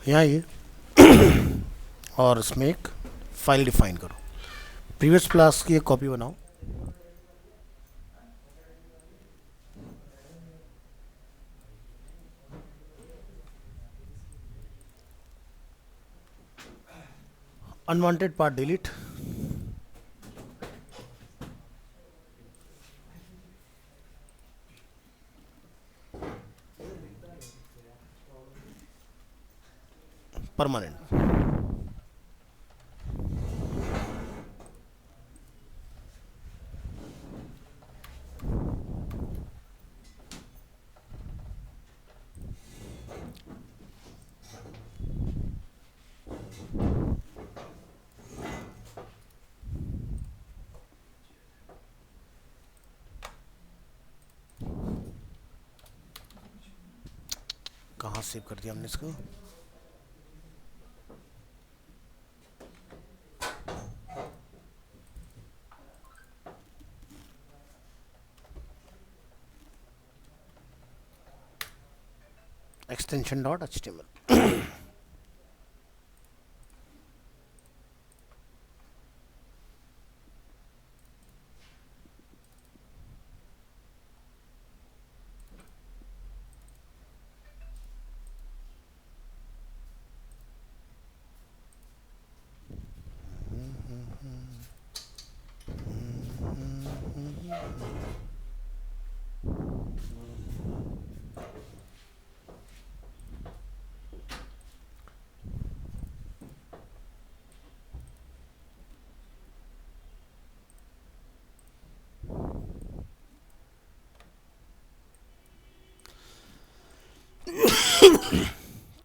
यहाँ ये और इसमें एक फाइल डिफाइन करो। प्रीवियस क्लास की एक कॉपी बनाओ। Unwanted part delete. परमानेंट। कहाँ सेव कर दिया हमने इसको? Extension dot HTML।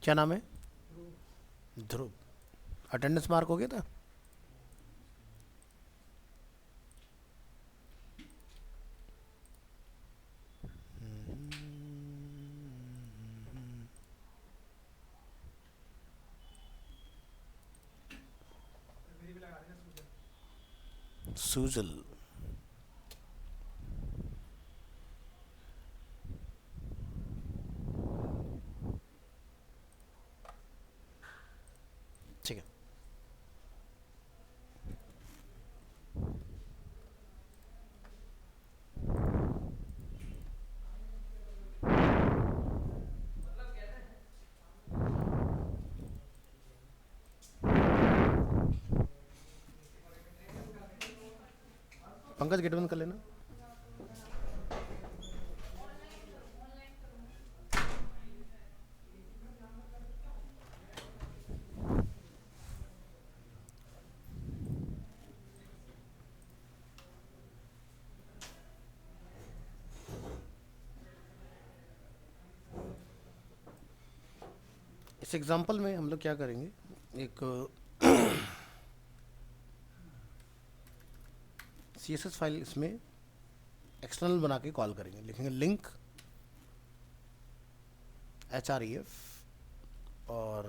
क्या नाम है? ध्रुव। अटेंडेंस मार्क हो गया था? सूजल। ठीक है। पंकज गेट बंद कर लेना। इस एग्जांपल में हम लोग क्या करेंगे, एक CSS फाइल इसमें एक्सटर्नल बना के कॉल करेंगे। लिखेंगे लिंक href और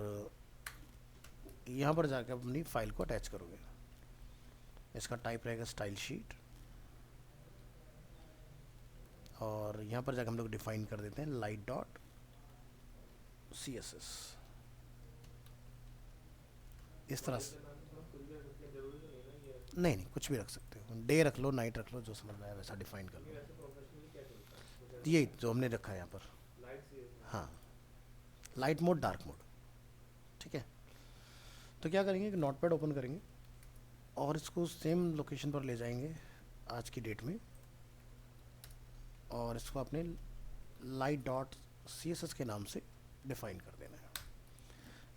यहाँ पर जाकर अपनी फाइल को अटैच करोगे। इसका टाइप रहेगा स्टाइल शीट और यहाँ पर जाकर हम लोग डिफाइन कर देते हैं लाइट डॉट CSS। इस तरह से नहीं, कुछ भी रख सकते हो। डे रख लो, नाइट रख लो, जो समझ में आए वैसा डिफाइन कर लो। यही जो हमने रखा है यहाँ पर। हाँ, लाइट मोड, डार्क मोड। ठीक है। तो क्या करेंगे कि नोटपैड ओपन करेंगे और इसको सेम लोकेशन पर ले जाएंगे आज की डेट में और इसको अपने लाइट डॉट CSS के नाम से डिफाइन कर देना है।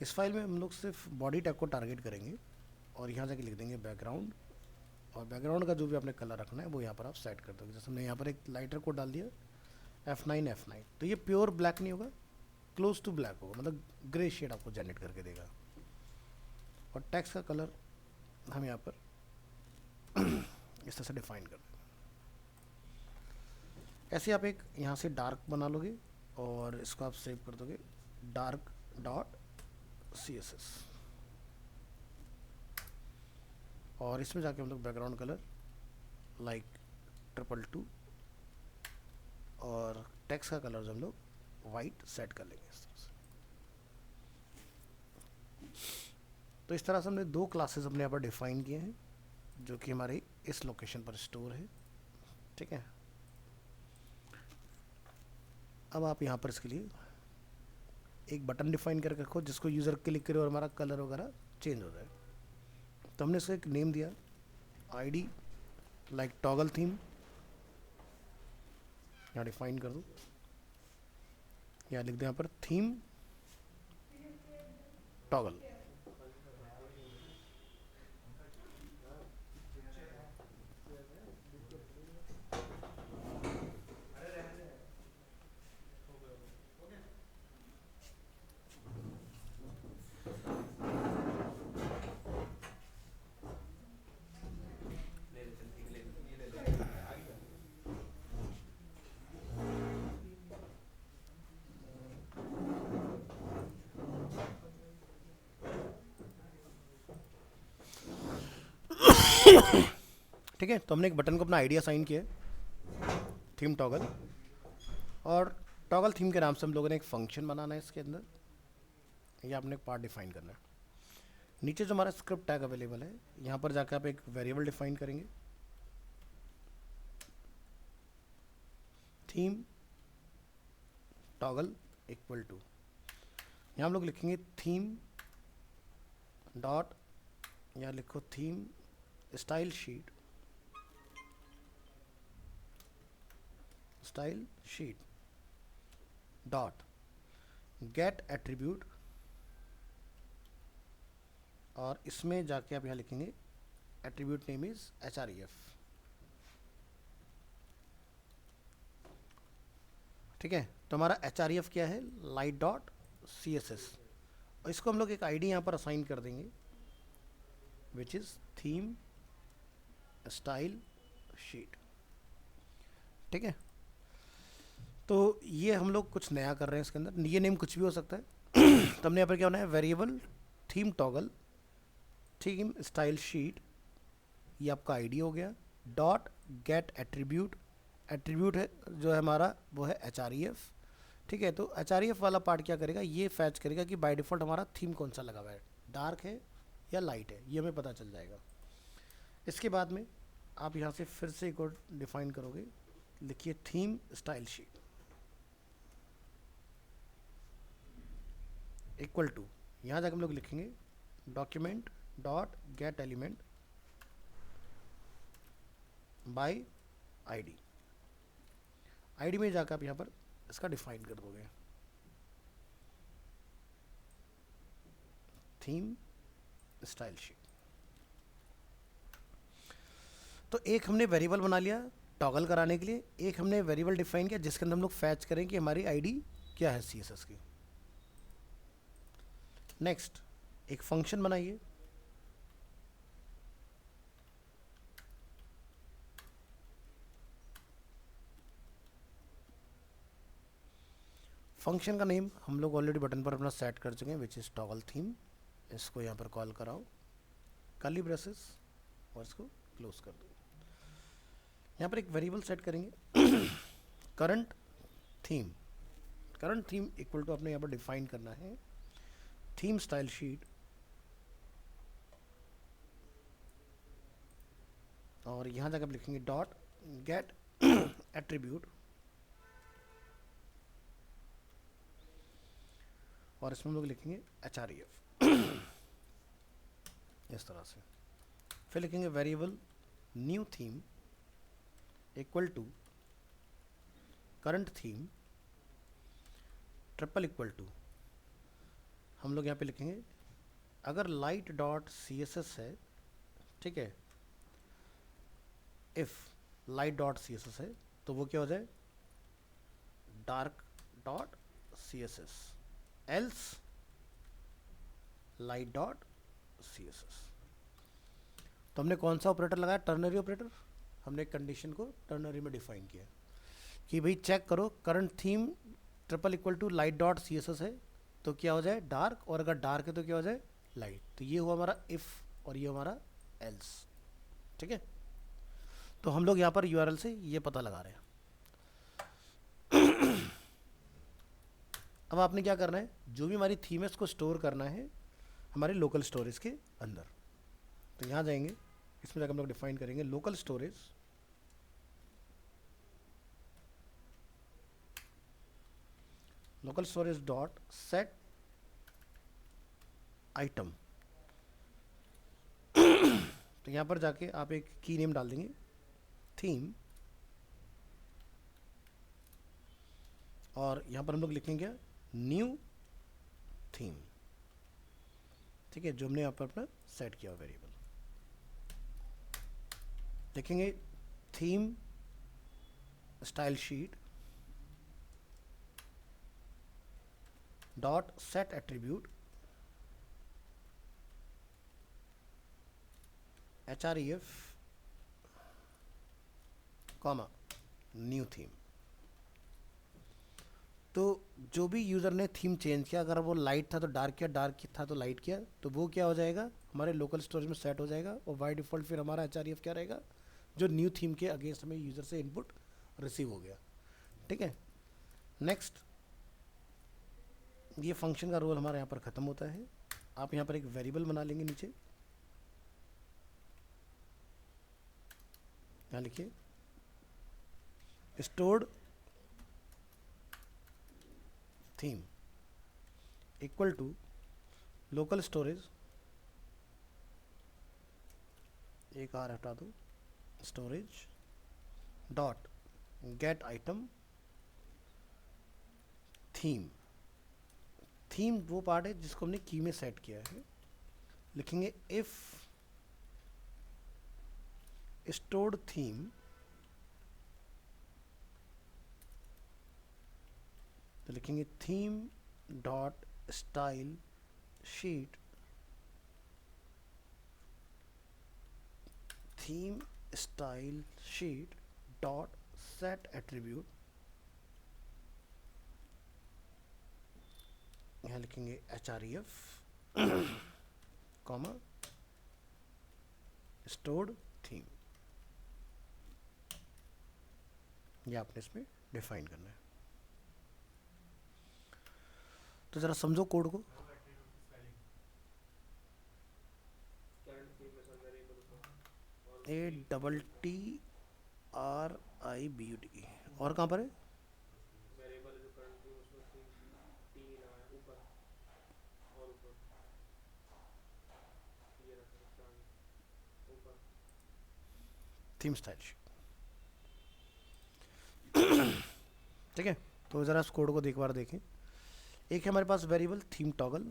इस फाइल में हम लोग सिर्फ बॉडी टैग को टारगेट करेंगे और यहाँ जाके लिख देंगे बैकग्राउंड और बैकग्राउंड का जो भी आपने कलर रखना है वो यहाँ पर आप सेट कर दोगे। जैसे हमने यहाँ पर एक लाइटर कोड डाल दिया F9 F9, तो ये प्योर ब्लैक नहीं होगा, क्लोज टू ब्लैक होगा, मतलब ग्रे शेड आपको जनरेट करके देगा। और टेक्स्ट का कलर हम यहाँ पर इस तरह से डिफाइन कर देंगे। ऐसे आप एक यहाँ से डार्क बना लोगे और इसको आप सेव कर दोगे डार्क डॉट CSS और इसमें जाके हम लोग बैकग्राउंड कलर लाइक 222 और टेक्स्ट का कलर जो हम लोग वाइट सेट कर लेंगे इस तरह से। तो इस तरह से हमने दो क्लासेस अपने यहाँ पर डिफाइन किए हैं जो कि हमारे इस लोकेशन पर स्टोर है, ठीक है। अब आप यहाँ पर इसके लिए एक बटन डिफाइन करके रखो जिसको यूज़र क्लिक करे और हमारा कलर वगैरह चेंज हो जाए। तो हमने इसको एक नेम दिया, आईडी लाइक टॉगल थीम, यहाँ डिफाइन कर दो, यहाँ लिख दो यहाँ पर थीम टॉगल। ठीक है, तो हमने एक बटन को अपना आइडिया साइन किया थीम टॉगल, और टॉगल थीम के नाम से हम लोगों ने एक फंक्शन बनाना है इसके अंदर, या आपने एक पार्ट डिफाइन करना है। नीचे जो हमारा स्क्रिप्ट टैग अवेलेबल है, यहाँ पर जाकर आप एक वेरिएबल डिफाइन करेंगे, थीम टॉगल इक्वल टू, यहाँ हम लोग लिखेंगे थीम डॉट, यहाँ लिखो theme style sheet, style sheet dot gate attribute, और इसमें जाके आप यहाँ लिखेंगे एट्रीब्यूट नेम इज href, ठीक है। तो हमारा href क्या है, लाइट डॉट css, और इसको हम लोग एक आईडी यहाँ पर असाइन कर देंगे which is theme style sheet, ठीक है। तो ये हम लोग कुछ नया कर रहे हैं इसके अंदर, ये नेम कुछ भी हो सकता है। तो हमने यहाँ पर क्या होना है, variable theme toggle theme style sheet, ये आपका आईडी हो गया, डॉट गेट एट्रीब्यूट, एट्रीब्यूट है जो है हमारा वो है href, ठीक है। तो href वाला पार्ट क्या करेगा, ये फैच करेगा कि बाय डिफ़ॉल्ट हमारा थीम कौन सा लगा हुआ है, डार्क है या लाइट है, ये हमें पता चल जाएगा। इसके बाद में आप यहाँ से फिर से एक और डिफाइन करोगे, लिखिए theme style sheet equal to, यहाँ जाकर हम लोग लिखेंगे document dot get element by ID, ID में जाकर आप यहाँ पर इसका डिफाइन कर दोगे थीम स्टाइल शीट। तो एक हमने वेरिएबल बना लिया टॉगल कराने के लिए, एक हमने वेरिएबल डिफाइन किया जिसके अंदर हम लोग फैच करें कि हमारी आईडी क्या है सीएसएस की। नेक्स्ट एक फंक्शन बनाइए, फंक्शन का नेम हम लोग ऑलरेडी बटन पर अपना सेट कर चुके हैं विच इज़ टॉगल थीम, इसको यहाँ पर कॉल कराओ कर्ली ब्रेसेस और इसको क्लोज कर दो। यहाँ पर एक वेरिएबल सेट करेंगे current theme, current theme equal to आपने यहाँ पर डिफाइन करना है थीम स्टाइल शीट, और यहाँ जाकर आप लिखेंगे डॉट गेट एट्रीब्यूट, और इसमें हम लोग लिखेंगे href इस तरह से। फिर लिखेंगे variable new theme equal to current theme triple equal to, हम लोग यहाँ पे लिखेंगे अगर light dot C S S है, ठीक है, if light dot C S S है तो वो क्या हो जाए dark dot C S S, else light dot C S S. तो हमने कौन सा ऑपरेटर लगाया, टर्नरी ऑपरेटर, हमने एक कंडीशन को टर्नरी में डिफाइन किया कि भाई चेक करो current theme triple equal to light dot C S S है तो क्या हो जाए डार्क, और अगर डार्क है तो क्या हो जाए लाइट। तो ये हुआ हमारा इफ और ये हमारा एल्स, ठीक है। तो हम लोग यहाँ पर यूआरएल से ये पता लगा रहे हैं। अब आपने क्या करना है, जो भी हमारी थीम है उसको स्टोर करना है हमारे लोकल स्टोरेज के अंदर। तो यहाँ जाएंगे, इसमें जाकर हम लोग डिफाइन करेंगे local storage dot set item. तो यहाँ पर जाके आप एक की नेम डाल देंगे थीम, और यहाँ पर हम लोग लिखेंगे न्यू थीम। ठीक है, जो हमने यहाँ पर अपना सेट किया वेरिएबल, लिखेंगे theme style sheet dot set attribute href comma new theme. तो जो भी यूज़र ने थीम चेंज किया, अगर वो लाइट था तो डार्क किया, डार्क था तो लाइट किया, तो वो क्या हो जाएगा, हमारे लोकल स्टोरेज में सेट हो जाएगा। और बाय डिफ़ॉल्ट फिर हमारा href क्या रहेगा, जो न्यू थीम के अगेंस्ट हमें यूज़र से इनपुट रिसीव हो गया। ठीक है, नेक्स्ट, ये फंक्शन का रोल हमारा यहाँ पर ख़त्म होता है। आप यहाँ पर एक वेरिएबल बना लेंगे नीचे, यहाँ लिखिए stored theme equal to local storage, एक आर हटा दो, storage dot get item theme. Theme वो पार्ट है जिसको हमने की में सेट किया है। लिखेंगे इफ स्टोर्ड थीम तो लिखेंगे theme dot style sheet, theme style sheet dot set attribute, यहाँ लिखेंगे href कॉमा स्टोर्ड थीम। ये आपने इसमें डिफाइन करना है। तो ज़रा समझो कोड को। ATTRIBUT और कहाँ पर है, थीम स्टाइल शीट। ठीक है, तो ज़रा इस कोड को एक बार देखें। एक है हमारे पास वेरिएबल थीम टॉगल,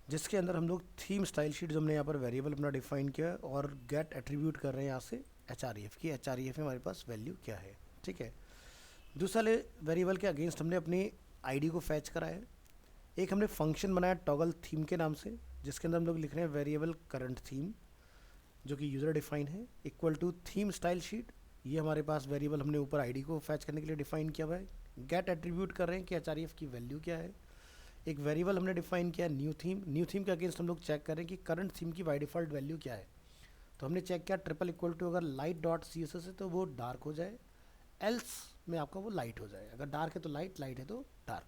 जिसके अंदर हम लोग थीम स्टाइल शीट जो हमने यहाँ पर वेरिएबल अपना डिफाइन किया और गेट एट्रीब्यूट कर रहे हैं यहाँ से href की। href में हमारे पास वैल्यू क्या है। ठीक है, दूसरे वेरिएबल के अगेंस्ट हमने अपनी आईडी को फैच करा है। एक हमने फंक्शन बनाया टॉगल थीम के नाम से, जिसके अंदर हम लोग लिख रहे हैं वेरिएबल करंट थीम, जो कि यूज़र डिफाइन है, equal to theme style sheet. ये हमारे पास वेरिएबल हमने ऊपर आईडी को फैच करने के लिए डिफाइन किया हुआ है। गेट एट्रीब्यूट कर रहे हैं कि href की वैल्यू क्या है। एक वेरिएबल हमने डिफाइन किया न्यू थीम। न्यू थीम के अगेंस्ट हम लोग चेक करें कि करंट थीम की बाय डिफ़ॉल्ट वैल्यू क्या है। तो हमने चेक किया ट्रिपल इक्वल टू अगर light dot C S S है तो वो डार्क हो जाए, एल्स में आपका वो लाइट हो जाए। अगर डार्क है तो लाइट, लाइट है तो डार्क।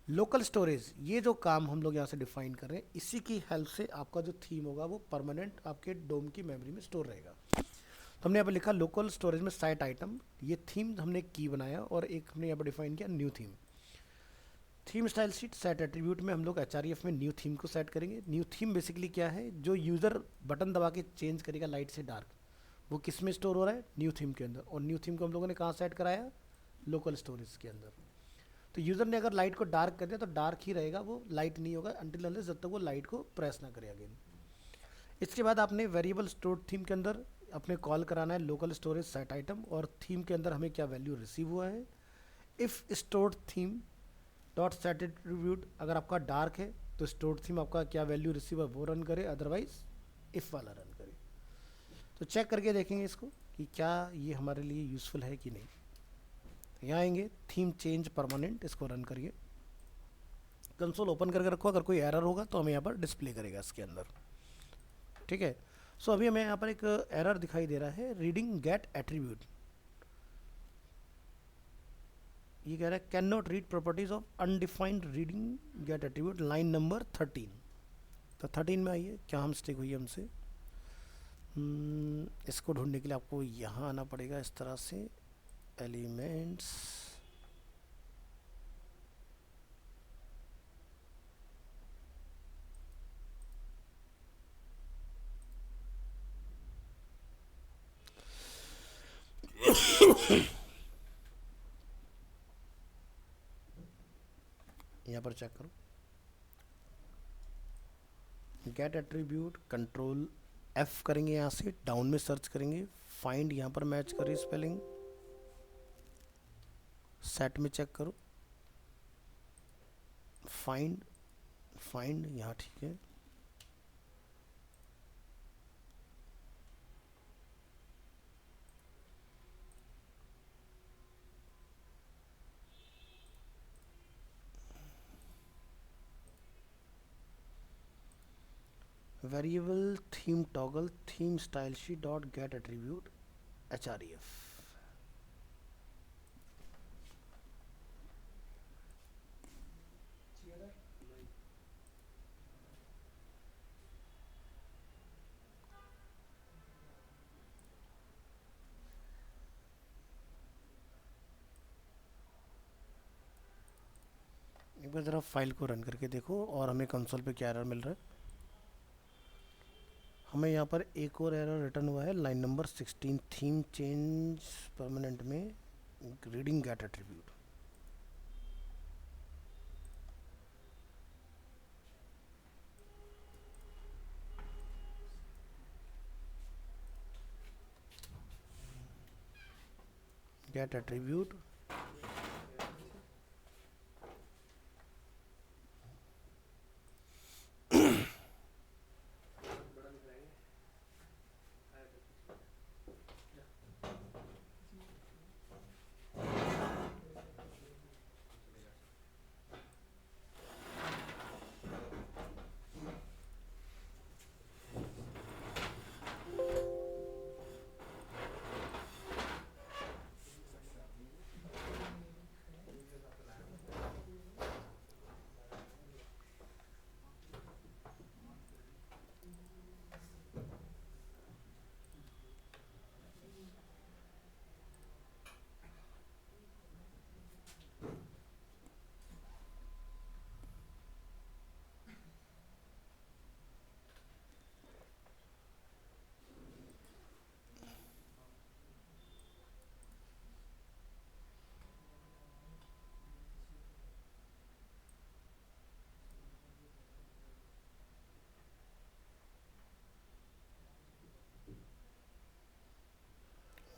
लोकल स्टोरेज, ये जो काम हम लोग यहाँ से डिफाइन कर रहे हैं, इसी की हेल्प से आपका जो थीम होगा वो परमानेंट आपके डोम की मेमोरी में स्टोर रहेगा। तो हमने यहाँ पर लिखा लोकल स्टोरेज में सेट आइटम, ये थीम हमने की बनाया, और एक हमने यहाँ पर डिफाइन किया new theme. Theme style sheet set attribute में हम लोग href में न्यू थीम को सेट करेंगे। न्यू थीम बेसिकली क्या है, जो यूज़र बटन दबा के चेंज करेगा लाइट से डार्क, वो किस में स्टोर हो रहा है, न्यू थीम के अंदर। और न्यू थीम को हम लोगों ने कहाँ सेट कराया, लोकल स्टोरेज के अंदर। तो यूज़र ने अगर लाइट को डार्क कर दिया तो डार्क ही रहेगा, वो लाइट नहीं होगा अनटिल अनलेस जब तक वो लाइट को प्रेस ना करे अगेन। इसके बाद आपने वेरिएबल स्टोर थीम के अंदर अपने कॉल कराना है लोकल स्टोरेज सेट आइटम, और थीम के अंदर हमें क्या वैल्यू रिसीव हुआ है। If stored theme dot set attribute, अगर आपका डार्क है तो स्टोर्ड थीम आपका क्या वैल्यू रिसीव है वो रन करे, अदरवाइज इफ़ वाला रन करे। तो चेक करके देखेंगे इसको कि क्या ये हमारे लिए यूज़फुल है कि नहीं। यहाँ आएंगे थीम चेंज परमानेंट, इसको रन करिए। कंसोल ओपन करके रखो, अगर कोई एरर होगा तो हमें यहाँ पर डिस्प्ले करेगा इसके अंदर। ठीक है, सो अभी हमें यहाँ पर एक एरर दिखाई दे रहा है, रीडिंग गेट एट्रीब्यूट। ये कह रहा है can not read properties of undefined reading get attribute, line number 13। तो 13 में आइए, क्या हम मिस्टेक हुई है हमसे। इसको ढूंढने के लिए आपको यहाँ आना पड़ेगा इस तरह से, एलिमेंट्स, यहाँ पर चेक करो, गेट एट्रीब्यूट, कंट्रोल F करेंगे, यहाँ से डाउन में सर्च करेंगे, फाइंड यहाँ पर मैच करिए स्पेलिंग, सेट में चेक करो, फाइंड, फाइंड यहाँ ठीक है, variable theme toggle theme style sheet dot gate attribute href। एक बार ज़रा फाइल को रन करके देखो और हमें कंसोल पे क्या एरर मिल रहा है। हमें यहाँ पर एक और एरर रिटर्न हुआ है, line number 16, theme change permanent में reading get attribute. Get attribute,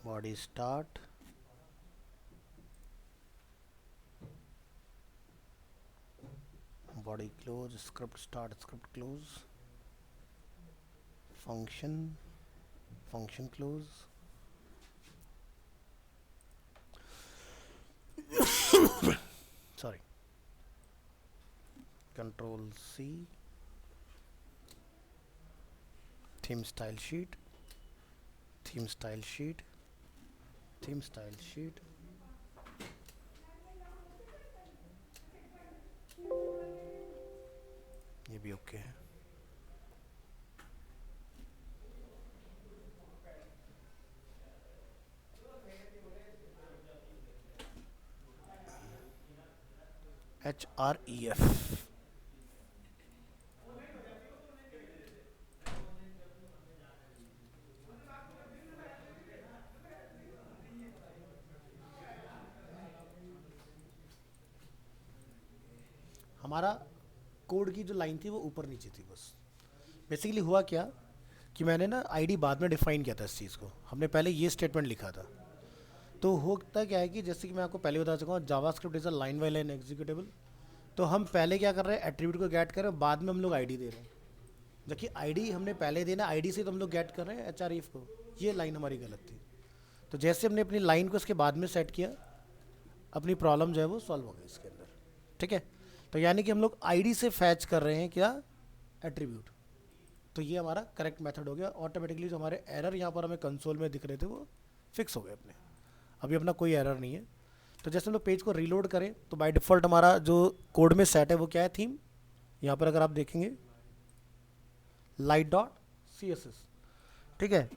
body start, body close, script start, script close, function, function close, sorry, control C, theme style sheet, theme style sheet, theme style sheet, ये भी okay है। href, हमारा code की जो line थी वो ऊपर नीचे थी बस। बेसिकली हुआ क्या कि मैंने ना आईडी बाद में डिफाइन किया था इस चीज़ को, हमने पहले ये स्टेटमेंट लिखा था। तो होता क्या है कि जैसे कि मैं आपको पहले बता चुका हूँ, JavaScript is a line by line executable. तो हम पहले क्या कर रहे हैं, एट्रीब्यूट को गेट कर रहे हैं, बाद में हम लोग आईडी दे रहे हैं। जबकि आईडी हमने पहले देना, आईडी से तो हम लोग गेट कर रहे हैं href को। ये लाइन हमारी गलत थी। तो जैसे हमने अपनी लाइन को इसके बाद में सेट किया, अपनी प्रॉब्लम जो है वो सॉल्व हो गई इसके अंदर। ठीक है, तो यानी कि हम लोग आईडी से फैच कर रहे हैं क्या, एट्रीब्यूट। तो ये हमारा करेक्ट मेथड हो गया। ऑटोमेटिकली जो हमारे एरर यहाँ पर हमें कंसोल में दिख रहे थे वो फिक्स हो गए अपने। अभी अपना कोई एरर नहीं है। तो जैसे हम लोग पेज को रीलोड करें तो बाय डिफ़ॉल्ट हमारा जो कोड में सेट है वो क्या है, थीम। यहाँ पर अगर आप देखेंगे light dot C S S. ठीक है,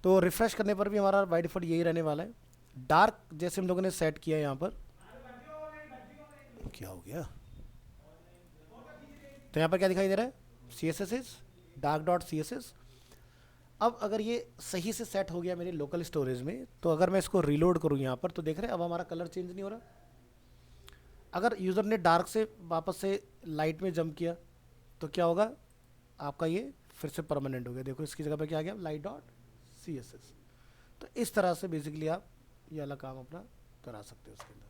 तो रिफ्रेश करने पर भी हमारा बाय डिफॉल्ट यही रहने वाला है। डार्क जैसे हम लोगों ने सेट किया यहाँ पर, क्या हो गया, तो यहाँ पर क्या दिखाई दे रहा है, C S S is dark dot C S S. अब अगर ये सही से सेट हो गया मेरे लोकल स्टोरेज में, तो अगर मैं इसको रीलोड करूँ यहाँ पर, तो देख रहे हैं अब हमारा कलर चेंज नहीं हो रहा। अगर यूज़र ने डार्क से वापस से लाइट में जंप किया तो क्या होगा, आपका ये फिर से परमानेंट हो गया। देखो इसकी जगह पे क्या आ गया, light dot C S S. तो इस तरह से बेसिकली आप ये वाला काम अपना करा सकते हो उसके अंदर।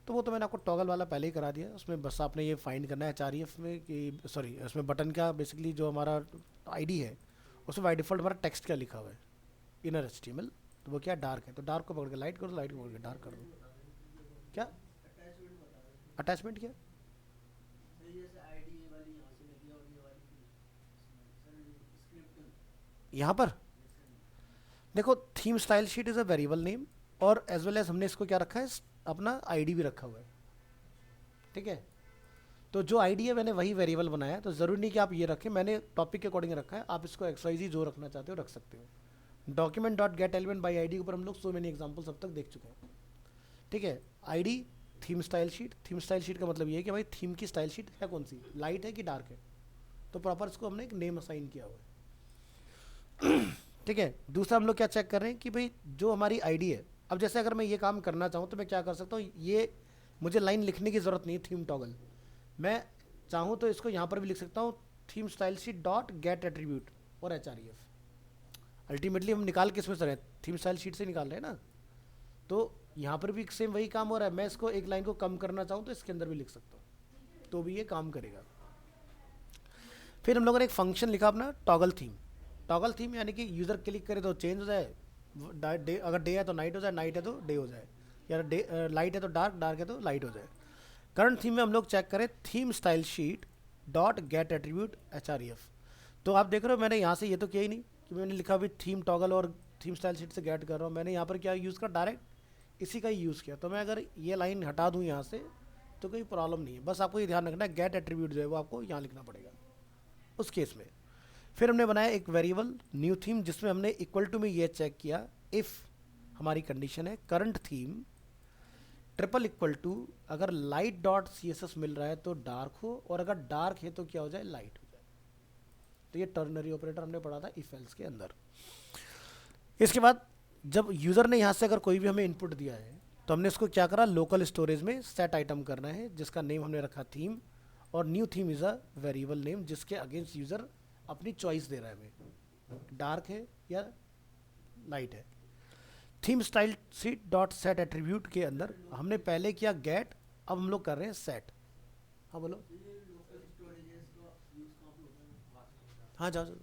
तो वो तो मैंने आपको टॉगल वाला पहले ही करा दिया, उसमें बस आपने ये फाइंड करना है HREF में कि सॉरी उसमें बटन का बेसिकली जो हमारा आईडी है उसमें बाय डिफ़ॉल्ट हमारा टेक्स्ट क्या लिखा हुआ है, इनर HTML, तो वो क्या डार्क है, तो डार्क को पकड़ के लाइट कर दो, लाइट को पकड़ के डार्क कर दो। क्या अटैचमेंट क्या, यहाँ पर देखो theme style sheet is a variable name, और एज वेल एज हमने इसको क्या रखा है, अपना आईडी भी रखा हुआ है। ठीक है, तो जो आईडी है मैंने वही वेरिएबल बनाया है, तो ज़रूरी नहीं कि आप ये रखें, मैंने टॉपिक के अकॉर्डिंग रखा है, आप इसको XYZ जो रखना चाहते हो रख सकते हो। Document dot get element by I D के ऊपर हम लोग सो मैनी एग्जाम्पल्स अब तक देख चुके हैं। ठीक है, ID theme style sheet, theme style sheet का मतलब ये है कि भाई थीम की स्टाइल शीट है कौन सी, लाइट है कि डार्क है, तो प्रॉपर इसको हमने एक नेम असाइन किया हुआ है। ठीक है, दूसरा हम लोग क्या चेक कर रहे हैं कि भाई जो हमारी आईडी है, अब जैसे अगर मैं ये काम करना चाहूँ तो मैं क्या कर सकता हूँ, ये मुझे लाइन लिखने की ज़रूरत नहीं है थीम टॉगल, मैं चाहूँ तो इसको यहाँ पर भी लिख सकता हूँ, theme style sheet dot gate attribute और HREF। अल्टीमेटली हम निकाल किस में से रहे, थीम स्टाइल शीट से निकाल रहे हैं ना, तो यहाँ पर भी सेम वही काम हो रहा है। मैं इसको एक लाइन को कम करना चाहूँ तो इसके अंदर भी लिख सकता हूँ, तो भी ये काम करेगा। फिर हम लोगों ने एक फंक्शन लिखा अपना टॉगल थीम। टॉगल थीम यानी कि यूज़र क्लिक करे तो चेंज हो जाए, अगर डे है तो नाइट हो जाए, नाइट है तो डे हो जाए, या डे लाइट है तो डार्क, डार्क है तो लाइट हो जाए। करंट थीम में हम लोग चेक करें theme style sheet dot gate attribute HREF। तो आप देख रहे हो मैंने यहाँ से ये तो किया ही नहीं कि मैंने लिखा भी थीम टॉगल और थीम स्टाइल शीट से गेट कर रहा हूँ, मैंने यहाँ पर क्या यूज़ कर, डायरेक्ट इसी का ही यूज़ किया। तो मैं अगर ये लाइन हटा दूँ यहाँ से तो कोई प्रॉब्लम नहीं है, बस आपको ये ध्यान रखना है गेट एट्रीब्यूट जो है वो आपको यहाँ लिखना पड़ेगा उस केस में। फिर हमने बनाया एक वेरिएबल न्यू थीम, जिसमें हमने इक्वल टू में ये चेक किया इफ़ हमारी कंडीशन है current theme triple equal to, अगर लाइट डॉट CSS मिल रहा है तो डार्क हो, और अगर डार्क है तो क्या हो जाए, लाइट हो जाए। तो ये टर्नरी ऑपरेटर हमने पढ़ा था इफ एल्स के अंदर। इसके बाद जब यूज़र ने यहाँ से अगर कोई भी हमें इनपुट दिया है तो हमने इसको क्या करा, लोकल स्टोरेज में सेट आइटम करना है, जिसका नेम हमने रखा थीम, और new theme is a variable name जिसके अगेंस्ट यूज़र अपनी चॉइस दे रहा है, हमें डार्क है या लाइट है। Theme style sheet dot set attribute के अंदर हमने पहले किया गेट, अब हम लोग कर रहे हैं सेट। हाँ बोलो, हाँ जाओ जाओ।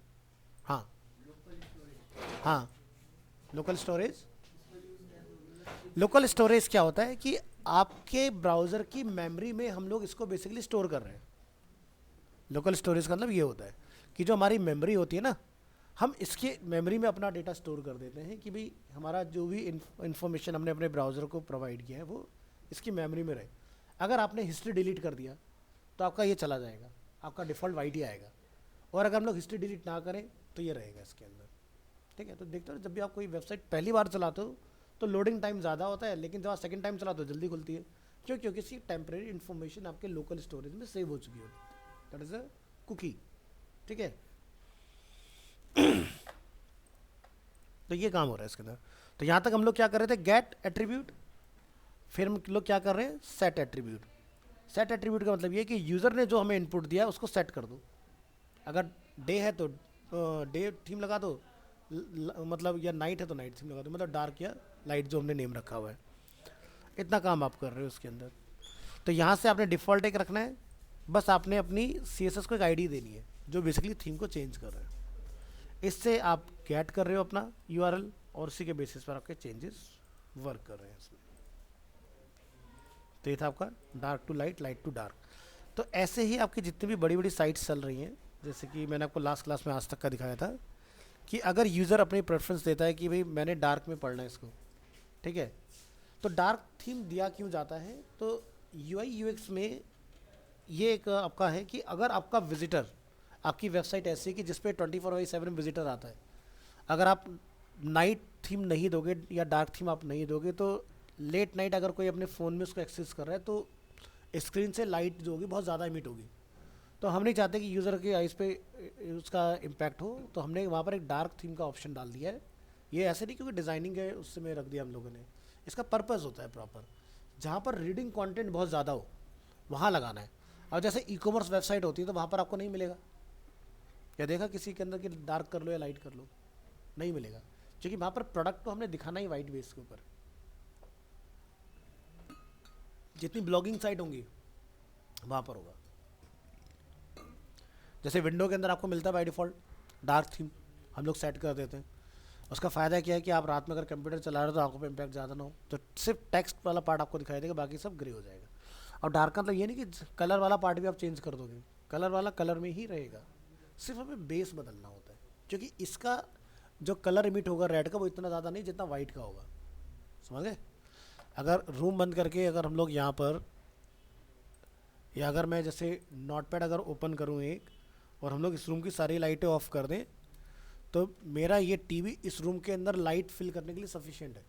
हाँ हाँ, लोकल स्टोरेज, लोकल स्टोरेज क्या होता है कि आपके ब्राउज़र की मेमोरी में हम लोग इसको बेसिकली स्टोर कर रहे हैं। लोकल स्टोरेज का मतलब ये होता है कि जो हमारी मेमोरी होती है ना, हम इसके मेमोरी में अपना डेटा स्टोर कर देते हैं कि भाई हमारा जो भी इन्फॉर्मेशन हमने अपने ब्राउज़र को प्रोवाइड किया है वो इसकी मेमोरी में रहे। अगर आपने हिस्ट्री डिलीट कर दिया तो आपका ये चला जाएगा, आपका डिफ़ॉल्ट वाइट ही आएगा, और अगर हम लोग हिस्ट्री डिलीट ना करें तो ये रहेगा इसके अंदर। ठीक है, तो देखते हो जब भी आप कोई वेबसाइट पहली बार चलाते हो तो लोडिंग टाइम ज़्यादा होता है, लेकिन जब आप सेकेंड टाइम चलाते हो जल्दी खुलती है। क्यों, क्योंकि इसकी टेम्प्रेरी इन्फॉर्मेशन आपके लोकल स्टोरेज में सेव हो चुकी होती है, दैट इज़ अ कुकी। ठीक है, तो ये काम हो रहा है इसके अंदर। तो यहाँ तक हम लोग क्या कर रहे थे, गेट एट्रीब्यूट, फिर हम लोग क्या कर रहे हैं, सेट एट्रीब्यूट। सेट एट्रीब्यूट का मतलब ये कि यूज़र ने जो हमें इनपुट दिया उसको सेट कर दो। अगर डे है तो डे थीम लगा दो, मतलब या नाइट है तो नाइट थीम लगा दो, मतलब डार्क या लाइट जो हमने नेम रखा हुआ है। इतना काम आप कर रहे हो उसके अंदर। तो यहाँ से आपने डिफ़ॉल्ट एक रखना है, बस आपने अपनी CSS को एक आईडी देनी है जो बेसिकली थीम को चेंज कर रहा है। इससे आप गेट कर रहे हो अपना URL, और उसी के बेसिस पर आपके चेंजेस वर्क कर रहे हैं इसमें। तो ये था आपका dark to light, light to dark. तो ऐसे ही आपकी जितनी भी बड़ी बड़ी साइट्स चल रही हैं, जैसे कि मैंने आपको लास्ट क्लास में आज तक का दिखाया था कि अगर यूज़र अपनी प्रेफरेंस देता है कि भाई मैंने डार्क में पढ़ना है इसको, ठीक है, तो डार्क थीम दिया क्यों जाता है, तो UI UX में ये एक आपका है कि अगर आपका विजिटर, आपकी वेबसाइट ऐसी है कि जिसपे 24/7 विजिटर आता है, अगर आप नाइट थीम नहीं दोगे या डार्क थीम आप नहीं दोगे तो लेट नाइट अगर कोई अपने फ़ोन में उसको एक्सेस कर रहा है तो स्क्रीन से लाइट जो होगी बहुत ज़्यादा इमिट होगी। तो हम नहीं चाहते कि यूज़र के आइज़ पे उसका इम्पैक्ट हो, तो हमने वहाँ पर एक डार्क थीम का ऑप्शन डाल दिया है। ये ऐसे नहीं क्योंकि डिज़ाइनिंग है उससे में रख दिया हम लोगों ने, इसका पर्पज़ होता है प्रॉपर, जहाँ पर रीडिंग कंटेंट बहुत ज़्यादा हो वहाँ लगाना है। और जैसे ई कॉमर्स वेबसाइट होती है तो वहाँ पर आपको नहीं मिलेगा। या देखा किसी के अंदर कि डार्क कर लो या लाइट कर लो, नहीं मिलेगा, क्योंकि वहाँ पर प्रोडक्ट को हमने दिखाना ही वाइट बेस के ऊपर। जितनी ब्लॉगिंग साइट होंगी वहाँ पर होगा। जैसे विंडो के अंदर आपको मिलता है बाय डिफ़ॉल्ट डार्क थीम, हम लोग सेट कर देते हैं। उसका फ़ायदा क्या है कि आप रात में अगर कंप्यूटर चला रहे हो तो आंखों पे इम्पैक्ट ज़्यादा ना हो, तो सिर्फ टेक्स्ट वाला पार्ट आपको दिखाई देगा, बाकी सब ग्रे हो जाएगा। और डार्क का मतलब ये नहीं कि कलर वाला पार्ट भी आप चेंज कर दोगे, कलर वाला कलर में ही रहेगा, सिर्फ हमें बेस बदलना होता है। क्योंकि इसका जो कलर इमिट होगा रेड का वो इतना ज़्यादा नहीं जितना वाइट का होगा, समझ गए। अगर रूम बंद करके अगर हम लोग यहाँ पर, या अगर मैं जैसे नोटपैड अगर ओपन करूँ एक, और हम लोग इस रूम की सारी लाइटें ऑफ कर दें, तो मेरा ये टीवी इस रूम के अंदर लाइट फिल करने के लिए सफिशिएंट है।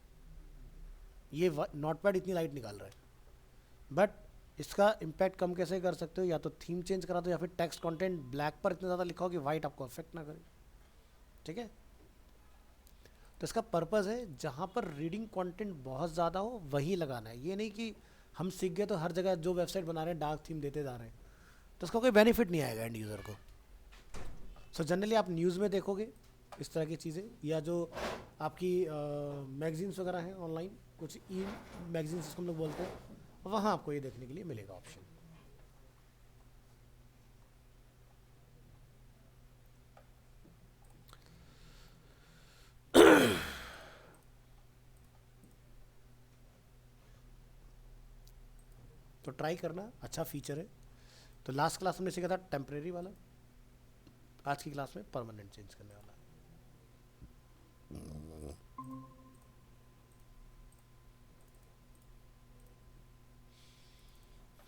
ये नोटपैड इतनी लाइट निकाल रहा है, बट इसका इम्पैक्ट कम कैसे कर सकते हो, या तो थीम चेंज करा दो या फिर टेक्स्ट कंटेंट ब्लैक पर इतना ज़्यादा लिखा हो कि वाइट आपको अफेक्ट ना करे। ठीक है, तो इसका पर्पज़ है जहाँ पर रीडिंग कंटेंट बहुत ज़्यादा हो वही लगाना है। ये नहीं कि हम सीख गए तो हर जगह जो वेबसाइट बना रहे हैं डार्क थीम देते जा रहे हैं, तो उसका कोई बेनिफिट नहीं आएगा एंड यूज़र को। सो जनरली आप न्यूज़ में देखोगे इस तरह की चीज़ें, या जो आपकी मैगजीन्स वगैरह हैं ऑनलाइन, कुछ ई मैगजीन्स जिसको हम लोग बोलते हैं, वहाँ आपको ये देखने के लिए मिलेगा ऑप्शन। तो ट्राई करना, अच्छा फीचर है। तो लास्ट क्लास हमने सीखा था टेम्परेरी वाला, आज की क्लास में परमानेंट चेंज करने वाला।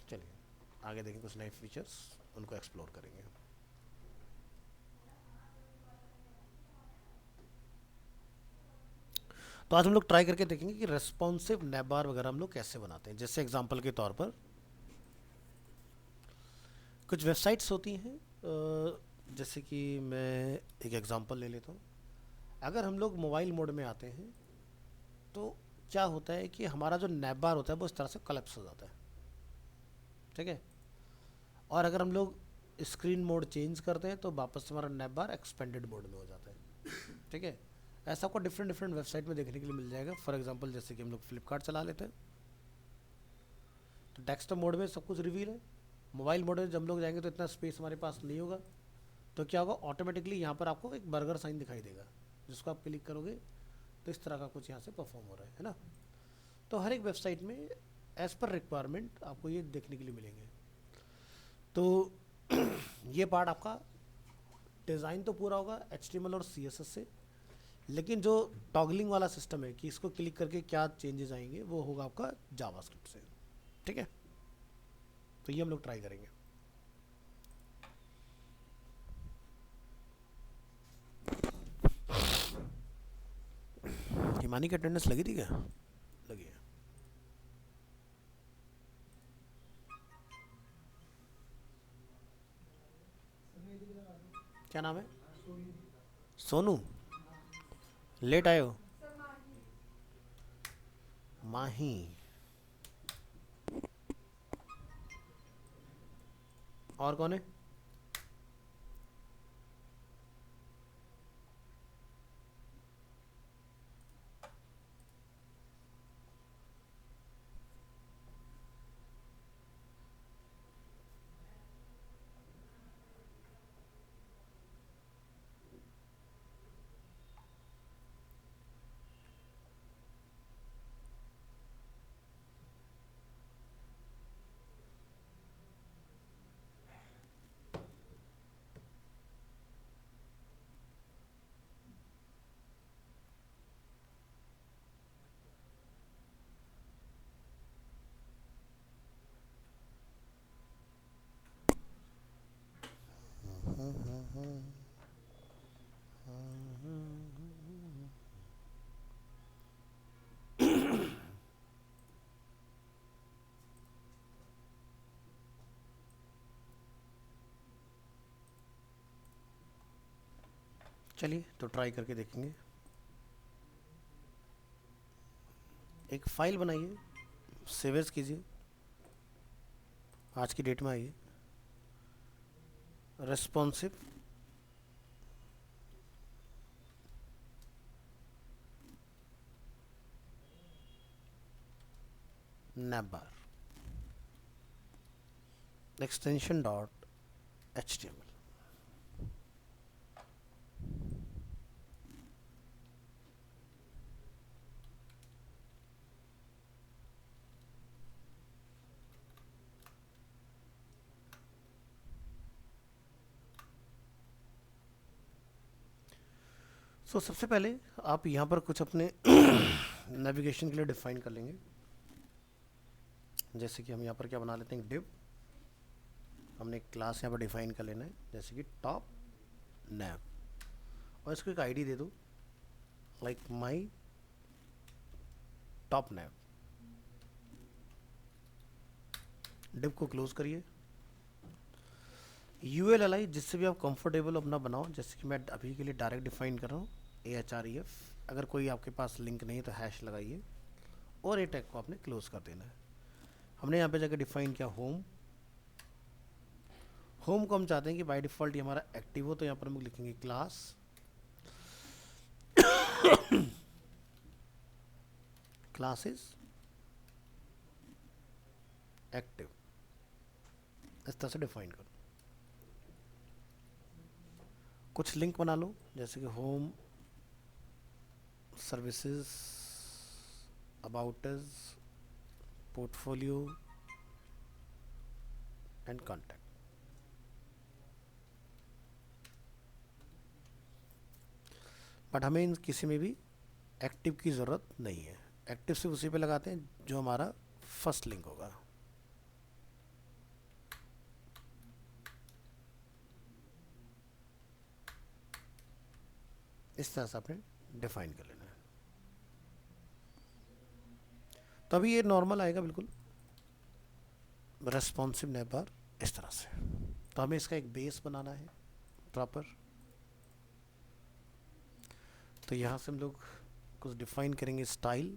चलिए आगे देखें कुछ नए फीचर्स, उनको एक्सप्लोर करेंगे। तो आज हम लोग ट्राई करके देखेंगे कि रेस्पॉन्सिव नैब बार वगैरह हम लोग कैसे बनाते हैं। जैसे एग्जांपल के तौर पर कुछ वेबसाइट्स होती हैं, जैसे कि मैं एक एग्जांपल ले लेता हूँ। अगर हम लोग मोबाइल मोड में आते हैं तो क्या होता है कि हमारा जो नैब बार होता है वो इस तरह से कलेप्स हो जाता है। ठीक है, और अगर हम लोग स्क्रीन मोड चेंज करते हैं तो वापस हमारा नैब बार एक्सपेंडेड मोड में हो जाता है। ठीक है, ऐसा आपको डिफरेंट डिफरेंट वेबसाइट में देखने के लिए मिल जाएगा। फॉर एग्जांपल जैसे कि हम लोग फ्लिपकार्ट चला लेते हैं तो डेस्कटॉप मोड में सब कुछ रिवील है। मोबाइल मोड में जब हम लोग जाएंगे तो इतना स्पेस हमारे पास नहीं होगा, तो क्या होगा, ऑटोमेटिकली यहाँ पर आपको एक बर्गर साइन दिखाई देगा, जिसको आप क्लिक करोगे तो इस तरह का कुछ यहाँ से परफॉर्म हो रहा है ना। तो हर एक वेबसाइट में एज पर रिक्वायरमेंट आपको ये देखने के लिए मिलेंगे। तो ये पार्ट आपका डिज़ाइन तो पूरा होगा HTML और CSS से, लेकिन जो टॉगलिंग वाला सिस्टम है कि इसको क्लिक करके क्या चेंजेस आएंगे वो होगा आपका जावास्क्रिप्ट से। ठीक है, तो ये हम लोग ट्राई करेंगे। हिमानी की अटेंडेंस लगी थी क्या? लगी है। क्या नाम है? सोनू। लेट आए हो? माही। और कौन है? चलिए तो ट्राई करके देखेंगे। एक फाइल बनाइए, सेव एज कीजिए, आज की डेट में आइए, responsive navbar extension dot html। सबसे पहले आप यहाँ पर कुछ अपने नेविगेशन के लिए डिफाइन कर लेंगे। जैसे कि हम यहाँ पर क्या बना लेते हैं, डिव, हमने एक क्लास यहाँ पर डिफाइन कर लेना है, जैसे कि टॉप नैव, और इसको एक आईडी दे दो, like my top naive. Div को क्लोज करिए। ULLI जिससे भी आप कंफर्टेबल अपना बनाओ, जैसे कि मैं अभी के लिए डायरेक्ट डिफाइन कर रहा हूँ AHREF। अगर कोई आपके पास लिंक नहीं है तो हैश लगाइए, और ए टैग को आपने क्लोज कर देना है। हमने यहाँ पे जाकर डिफाइन किया होम। होम को हम चाहते हैं कि बाय डिफ़ॉल्ट ये हमारा एक्टिव हो, तो यहाँ पर हम लिखेंगे क्लास क्लासेस एक्टिव, इस तरह से डिफाइन करो। कुछ लिंक बना लो, जैसे कि home, services, about us, portfolio and contact. But हमें इन किसी में भी एक्टिव की ज़रूरत नहीं है। एक्टिव सिर्फ उसी पे लगाते हैं जो हमारा फर्स्ट लिंक होगा। इस तरह से आपने डिफाइन कर लेना है। तो अभी ये नॉर्मल आएगा बिल्कुल रेस्पॉन्सिव नैवबार इस तरह से। तो हमें इसका एक बेस बनाना है प्रॉपर। तो यहाँ से हम लोग कुछ डिफाइन करेंगे स्टाइल,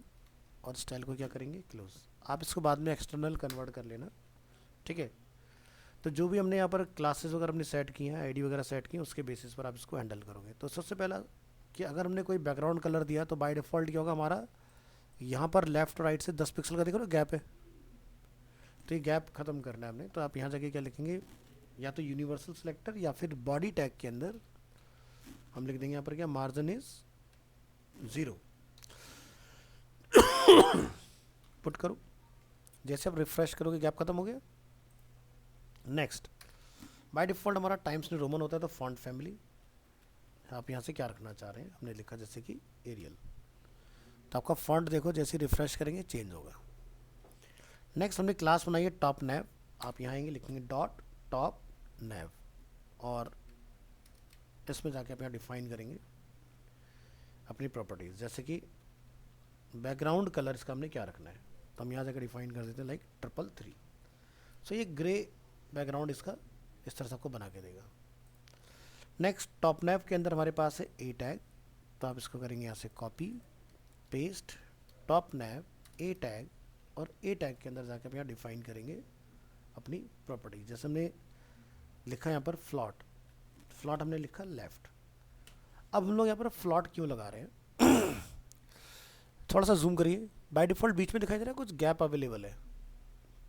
और स्टाइल को क्या करेंगे, क्लोज। आप इसको बाद में एक्सटर्नल कन्वर्ट कर लेना, ठीक है। तो जो भी हमने यहाँ पर क्लासेस वगैरह हमने सेट की हैं, आईडी वगैरह सेट की हैं, उसके बेसिस पर आप इसको हैंडल करोगे। तो सबसे पहला कि अगर हमने कोई बैकग्राउंड कलर दिया तो बाय डिफ़ॉल्ट क्या होगा, हमारा यहाँ पर लेफ्ट और राइट से 10 पिक्सल का देखो ना गैप है, तो ये गैप ख़त्म करना है हमने। तो आप यहाँ जाके क्या लिखेंगे, या तो यूनिवर्सल सिलेक्टर या फिर बॉडी टैग के अंदर हम लिख देंगे यहाँ पर क्या, मार्जिन इज 0 पुट करो। जैसे आप रिफ्रेश करोगे गैप खत्म हो गया। नेक्स्ट, बाय डिफ़ॉल्ट हमारा टाइम्स न्यू रोमन होता है, तो फॉन्ट फैमिली आप यहाँ से क्या रखना चाह रहे हैं, हमने लिखा जैसे कि एरियल। तो आपका फॉन्ट देखो जैसे रिफ्रेश करेंगे चेंज होगा। नेक्स्ट हमने क्लास बनाई है टॉप नैव। आप यहाँ आएंगे, लिखेंगे डॉट टॉप नैव, और इसमें जाके आप यहाँ डिफाइन करेंगे अपनी प्रॉपर्टीज़, जैसे कि बैकग्राउंड कलर इसका हमने क्या रखना है। तो हम यहाँ जाकर डिफाइन कर देते हैं लाइक 333। सो ये ग्रे बैकग्राउंड इसका इस तरह से आपको बना के देगा। नेक्स्ट, टॉप नैव के अंदर हमारे पास है ए टैग, तो आप इसको करेंगे यहाँ से कॉपी पेस्ट, टॉप नैव ए टैग, और ए टैग के अंदर जाकर आप यहाँ डिफाइन करेंगे अपनी प्रॉपर्टी। जैसे हमने लिखा यहाँ पर फ्लॉट, फ्लॉट हमने लिखा लेफ्ट। अब हम लोग यहाँ पर फ्लॉट क्यों लगा रहे हैं थोड़ा सा जूम करिए। बाय डिफ़ॉल्ट बीच में दिखाई दे रहा है कुछ गैप अवेलेबल है,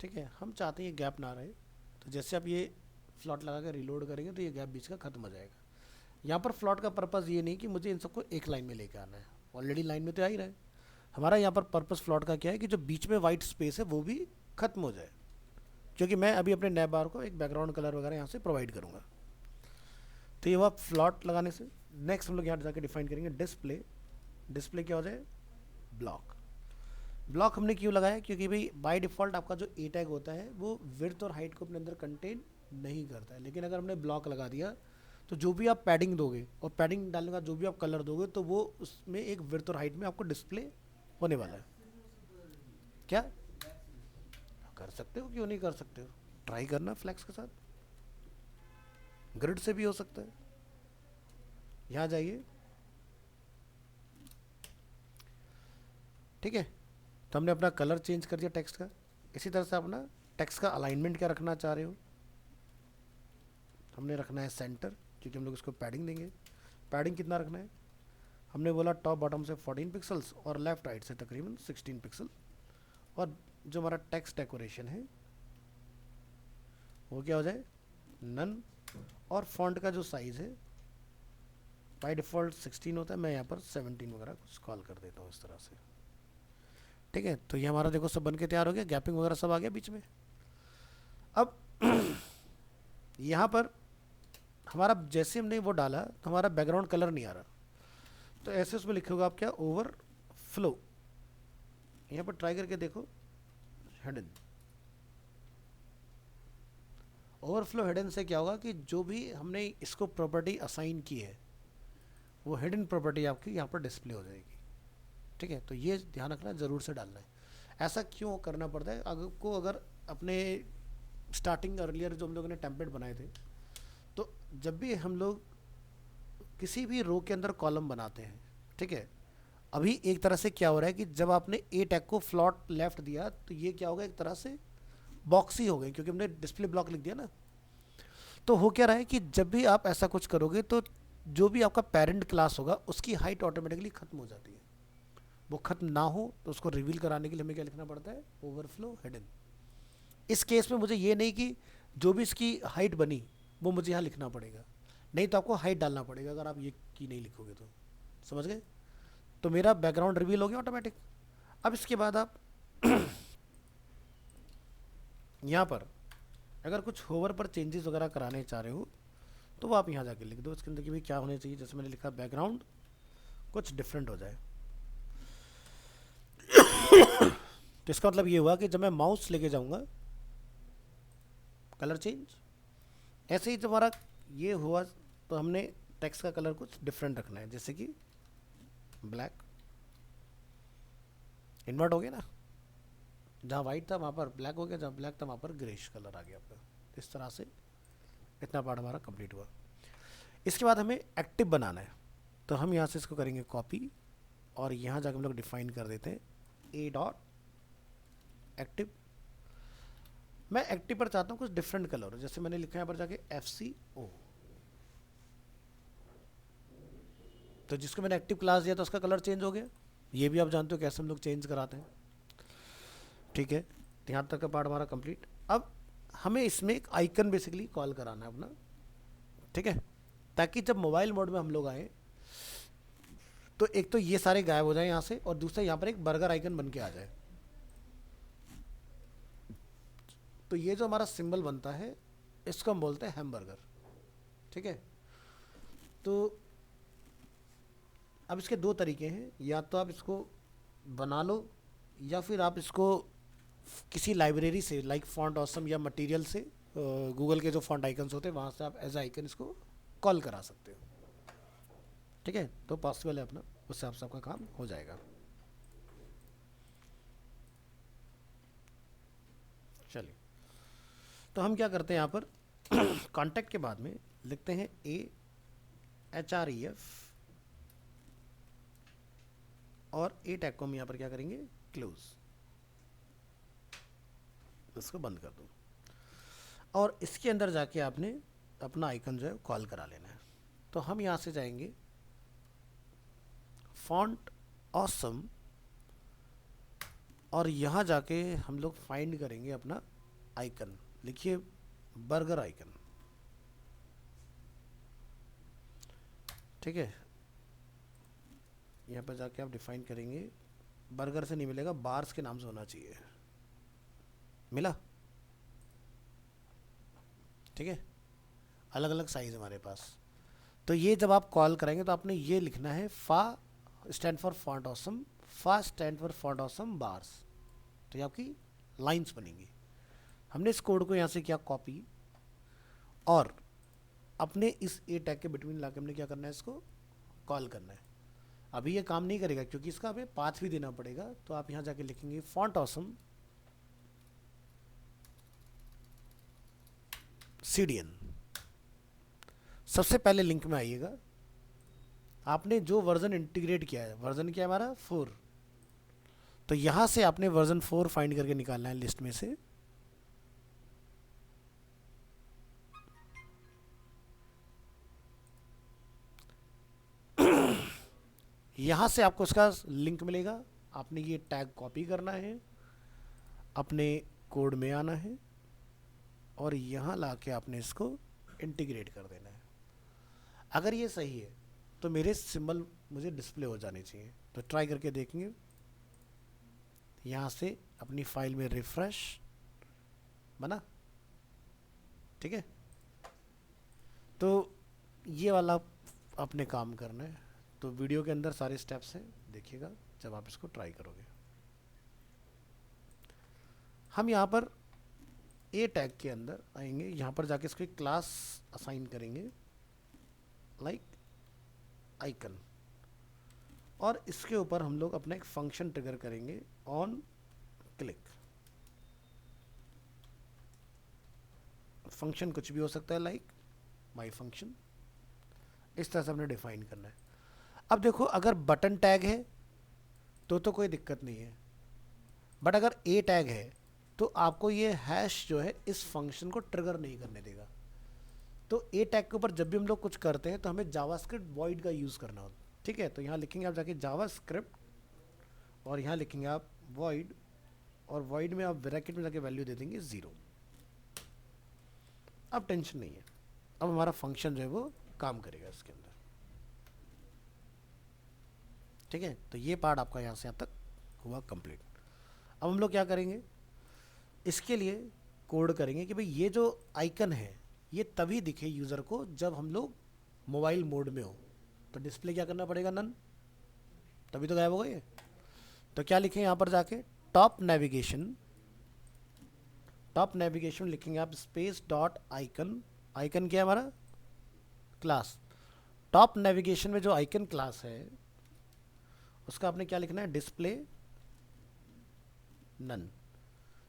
ठीक है। हम चाहते हैं ये गैप ना रहे, तो जैसे आप ये फ्लॉट लगा कर रिलोड करेंगे तो ये गैप बीच का खत्म हो जाएगा। यहाँ पर फ्लॉट का पर्पज़ ये नहीं कि मुझे इन सबको एक लाइन में लेके आना है, ऑलरेडी लाइन में तो आ ही रहा है। हमारा यहाँ पर पर्पस फ्लॉट का क्या है कि जो बीच में वाइट स्पेस है वो भी खत्म हो जाए, क्योंकि मैं अभी अपने नैव बार को एक बैकग्राउंड कलर वगैरह यहाँ से प्रोवाइड करूँगा। तो ये हुआ फ्लॉट लगाने से। नेक्स्ट हम लोग यहाँ जाकर डिफाइन करेंगे डिस्प्ले। डिस्प्ले क्या हो जाए, ब्लॉक। ब्लॉक हमने क्यों लगाया, क्योंकि भाई बाय डिफ़ॉल्ट आपका जो ए टैग होता है वो विड्थ और हाइट को अपने अंदर कंटेन नहीं करता है, लेकिन अगर हमने ब्लॉक लगा दिया तो जो भी आप पैडिंग दोगे और पैडिंग डालने का जो भी आप कलर दोगे तो वो उसमें एक विड्थ और हाइट में आपको डिस्प्ले होने वाला है। क्या कर सकते हो, क्यों नहीं कर सकते हो, ट्राई करना फ्लैक्स के साथ, ग्रिड से भी हो सकता है। यहाँ जाइए, ठीक है, तो हमने अपना कलर चेंज कर दिया टेक्स्ट का। इसी तरह से अपना टेक्स्ट का अलाइनमेंट क्या रखना चाह रहे हो, हमने रखना है सेंटर, क्योंकि हम लोग इसको पैडिंग देंगे। पैडिंग कितना रखना है, हमने बोला टॉप बॉटम से 14 पिक्सल्स और लेफ्ट राइट से तकरीबन 16 पिक्सल। और जो हमारा टेक्स्ट डेकोरेशन है वो क्या हो जाए, नन। और फॉन्ट का जो साइज़ है बाय डिफ़ॉल्ट 16 होता है, मैं यहाँ पर 17 वगैरह कुछ कॉल कर देता हूँ इस तरह से, ठीक है। तो ये हमारा देखो सब बन के तैयार हो गया, गैपिंग वगैरह सब आ गया बीच में। अब यहाँ पर हमारा जैसे हमने वो डाला तो हमारा बैकग्राउंड कलर नहीं आ रहा, तो ऐसे उसमें लिखोगे आप क्या, ओवर फ्लो। यहाँ पर ट्राई करके देखो, हिडन। ओवरफ्लो हिडन से क्या होगा कि जो भी हमने इसको प्रॉपर्टी असाइन की है वो हिडन प्रॉपर्टी आपकी यहाँ पर डिस्प्ले हो जाएगी, ठीक है। तो ये ध्यान रखना, ज़रूर से डालना है। ऐसा क्यों करना पड़ता है, आपको अगर अपने स्टार्टिंग अर्लियर जो हम लोगों ने टेम्पलेट बनाए थे, तो जब भी हम लोग किसी भी रो के अंदर कॉलम बनाते हैं, ठीक है, अभी एक तरह से क्या हो रहा है कि जब आपने ए टैग को फ्लॉट लेफ्ट दिया तो ये क्या होगा, एक तरह से बॉक्स ही हो गए, क्योंकि हमने डिस्प्ले ब्लॉक लिख दिया ना। तो हो क्या रहा है कि जब भी आप ऐसा कुछ करोगे तो जो भी आपका पेरेंट क्लास होगा उसकी हाइट ऑटोमेटिकली खत्म हो जाती है। वो खत्म ना हो तो उसको रिवील कराने के लिए हमें क्या लिखना पड़ता है, ओवरफ्लो हिडन। इस केस में मुझे ये नहीं कि जो भी इसकी हाइट बनी वो मुझे यहाँ लिखना पड़ेगा, नहीं तो आपको हाइट डालना पड़ेगा अगर आप ये की नहीं लिखोगे तो, समझ गए। तो मेरा बैकग्राउंड रिवील हो गया ऑटोमेटिक। अब इसके बाद आप यहाँ पर अगर कुछ होवर पर चेंजेस वगैरह कराने चाह रहे हो तो वो आप यहाँ जाके लिख दो इसके अंदर कि भाई क्या होने चाहिए। जैसे मैंने लिखा बैकग्राउंड कुछ डिफरेंट हो जाए। तो इसका मतलब ये हुआ कि जब मैं माउस लेके जाऊंगा कलर चेंज, ऐसे ही जब हमारा ये हुआ तो हमने टेक्स्ट का कलर कुछ डिफरेंट रखना है, जैसे कि ब्लैक। इन्वर्ट हो गया ना, जहाँ वाइट था वहाँ पर ब्लैक हो गया, जहाँ ब्लैक था वहाँ पर ग्रेश कलर आ गया आपका। इस तरह से इतना पार्ट हमारा कंप्लीट हुआ। इसके बाद हमें एक्टिव बनाना है, तो हम यहाँ से इसको करेंगे कॉपी और यहाँ जाकर हम लोग डिफाइन कर देते हैं ए डॉट एक्टिव। मैं एक्टिव पर चाहता हूँ कुछ डिफरेंट कलर, जैसे मैंने लिखा है यहाँ पर जाके FCO। तो जिसको मैंने एक्टिव क्लास दिया तो उसका कलर चेंज हो गया। ये भी आप जानते हो कैसे हम लोग चेंज कराते हैं, ठीक है। तो यहाँ तक का पार्ट हमारा कंप्लीट। अब हमें इसमें एक आइकन बेसिकली कॉल कराना है अपना, ठीक है, ताकि जब मोबाइल मोड में हम लोग आए तो एक तो ये सारे गायब हो जाए यहाँ से, और दूसरा यहाँ पर एक बर्गर आइकन बन के आ जाए। तो ये जो हमारा सिंबल बनता है इसको हम बोलते हैं हैमबर्गर, ठीक है। तो अब इसके दो तरीके हैं, या तो आप इसको बना लो या फिर आप इसको किसी लाइब्रेरी से लाइक फॉन्ट ऑसम या मटेरियल से गूगल के जो फॉन्ट आइकन्स होते हैं वहाँ से आप एज आइकन इसको कॉल करा सकते हो, ठीक है। तो पॉसिबल है अपना, उससे आप सबका काम हो जाएगा। चलिए, तो हम क्या करते हैं यहाँ पर कॉन्टैक्ट के बाद में लिखते हैं AHREF और ए टैग को हम यहाँ पर क्या करेंगे, क्लोज। इसको बंद कर दो और इसके अंदर जाके आपने अपना आइकन जो है कॉल करा लेना है। तो हम यहाँ से जाएंगे फॉन्ट ऑसम और यहाँ जाके हम लोग फाइंड करेंगे अपना आइकन। लिखिए बर्गर आइकन, ठीक है। यहाँ पर जाके आप डिफाइन करेंगे, बर्गर से नहीं मिलेगा, बार्स के नाम से होना चाहिए। मिला, ठीक है। अलग अलग साइज हमारे पास। तो ये जब आप कॉल करेंगे तो आपने ये लिखना है फा स्टैंड फॉर फॉन्ट ऑसम, फा stand for font awesome bars. तो ये आपकी लाइंस बनेंगी। हमने इस कोड को यहाँ से किया कॉपी और अपने इस ए टैग के बिटवीन लाके हमने क्या करना है, इसको कॉल करना है। अभी ये काम नहीं करेगा क्योंकि इसका हमें पाथ भी देना पड़ेगा। तो आप यहाँ जाके लिखेंगे फॉन्ट ऑसम CDN। सबसे पहले लिंक में आइएगा, आपने जो वर्जन इंटीग्रेट किया है, वर्जन क्या है हमारा 4, तो यहां से आपने वर्जन 4 फाइंड करके निकालना है लिस्ट में से। यहां से आपको उसका लिंक मिलेगा, आपने ये टैग कॉपी करना है, अपने कोड में आना है और यहां लाके आपने इसको इंटीग्रेट कर देना है। अगर ये सही है तो मेरे सिंबल मुझे डिस्प्ले हो जाने चाहिए। तो ट्राई करके देखेंगे, यहाँ से अपनी फाइल में रिफ्रेश बना, ठीक है। तो ये वाला अपने काम करना है। तो वीडियो के अंदर सारे स्टेप्स हैं, देखिएगा जब आप इसको ट्राई करोगे। हम यहाँ पर ए टैग के अंदर आएंगे, यहाँ पर जाके इसको क्लास असाइन करेंगे लाइक आइकन, और इसके ऊपर हम लोग अपना एक फंक्शन ट्रिगर करेंगे ऑन क्लिक। फंक्शन कुछ भी हो सकता है लाइक माई फंक्शन, इस तरह से हमने डिफाइन करना है। अब देखो अगर बटन टैग है तो कोई दिक्कत नहीं है, बट अगर ए टैग है तो आपको ये हैश जो है इस फंक्शन को ट्रिगर नहीं करने देगा। तो ए टैग के ऊपर जब भी हम लोग कुछ करते हैं तो हमें जावास्क्रिप्ट वॉइड का यूज़ करना होता है, ठीक है। तो यहाँ लिखेंगे आप जाके जावास्क्रिप्ट और यहाँ लिखेंगे आप वॉइड, और वॉइड में आप ब्रैकेट में जाके वैल्यू दे देंगे 0। अब टेंशन नहीं है, अब हमारा फंक्शन जो है वो काम करेगा इसके अंदर, ठीक है। तो ये पार्ट आपका यहाँ से यहाँ तक हुआ कंप्लीट। अब हम लोग क्या करेंगे, इसके लिए कोड करेंगे कि भाई ये जो आइकन है ये तभी दिखे यूज़र को जब हम लोग मोबाइल मोड में हो। तो डिस्प्ले क्या करना पड़ेगा, नन, तभी तो गायब होगा ये। तो क्या लिखें यहाँ पर जाके टॉप नेविगेशन, टॉप नेविगेशन लिखेंगे आप स्पेस डॉट आइकन। आइकन क्या है हमारा, क्लास। टॉप नेविगेशन में जो आइकन क्लास है उसका आपने क्या लिखना है, डिस्प्ले नन।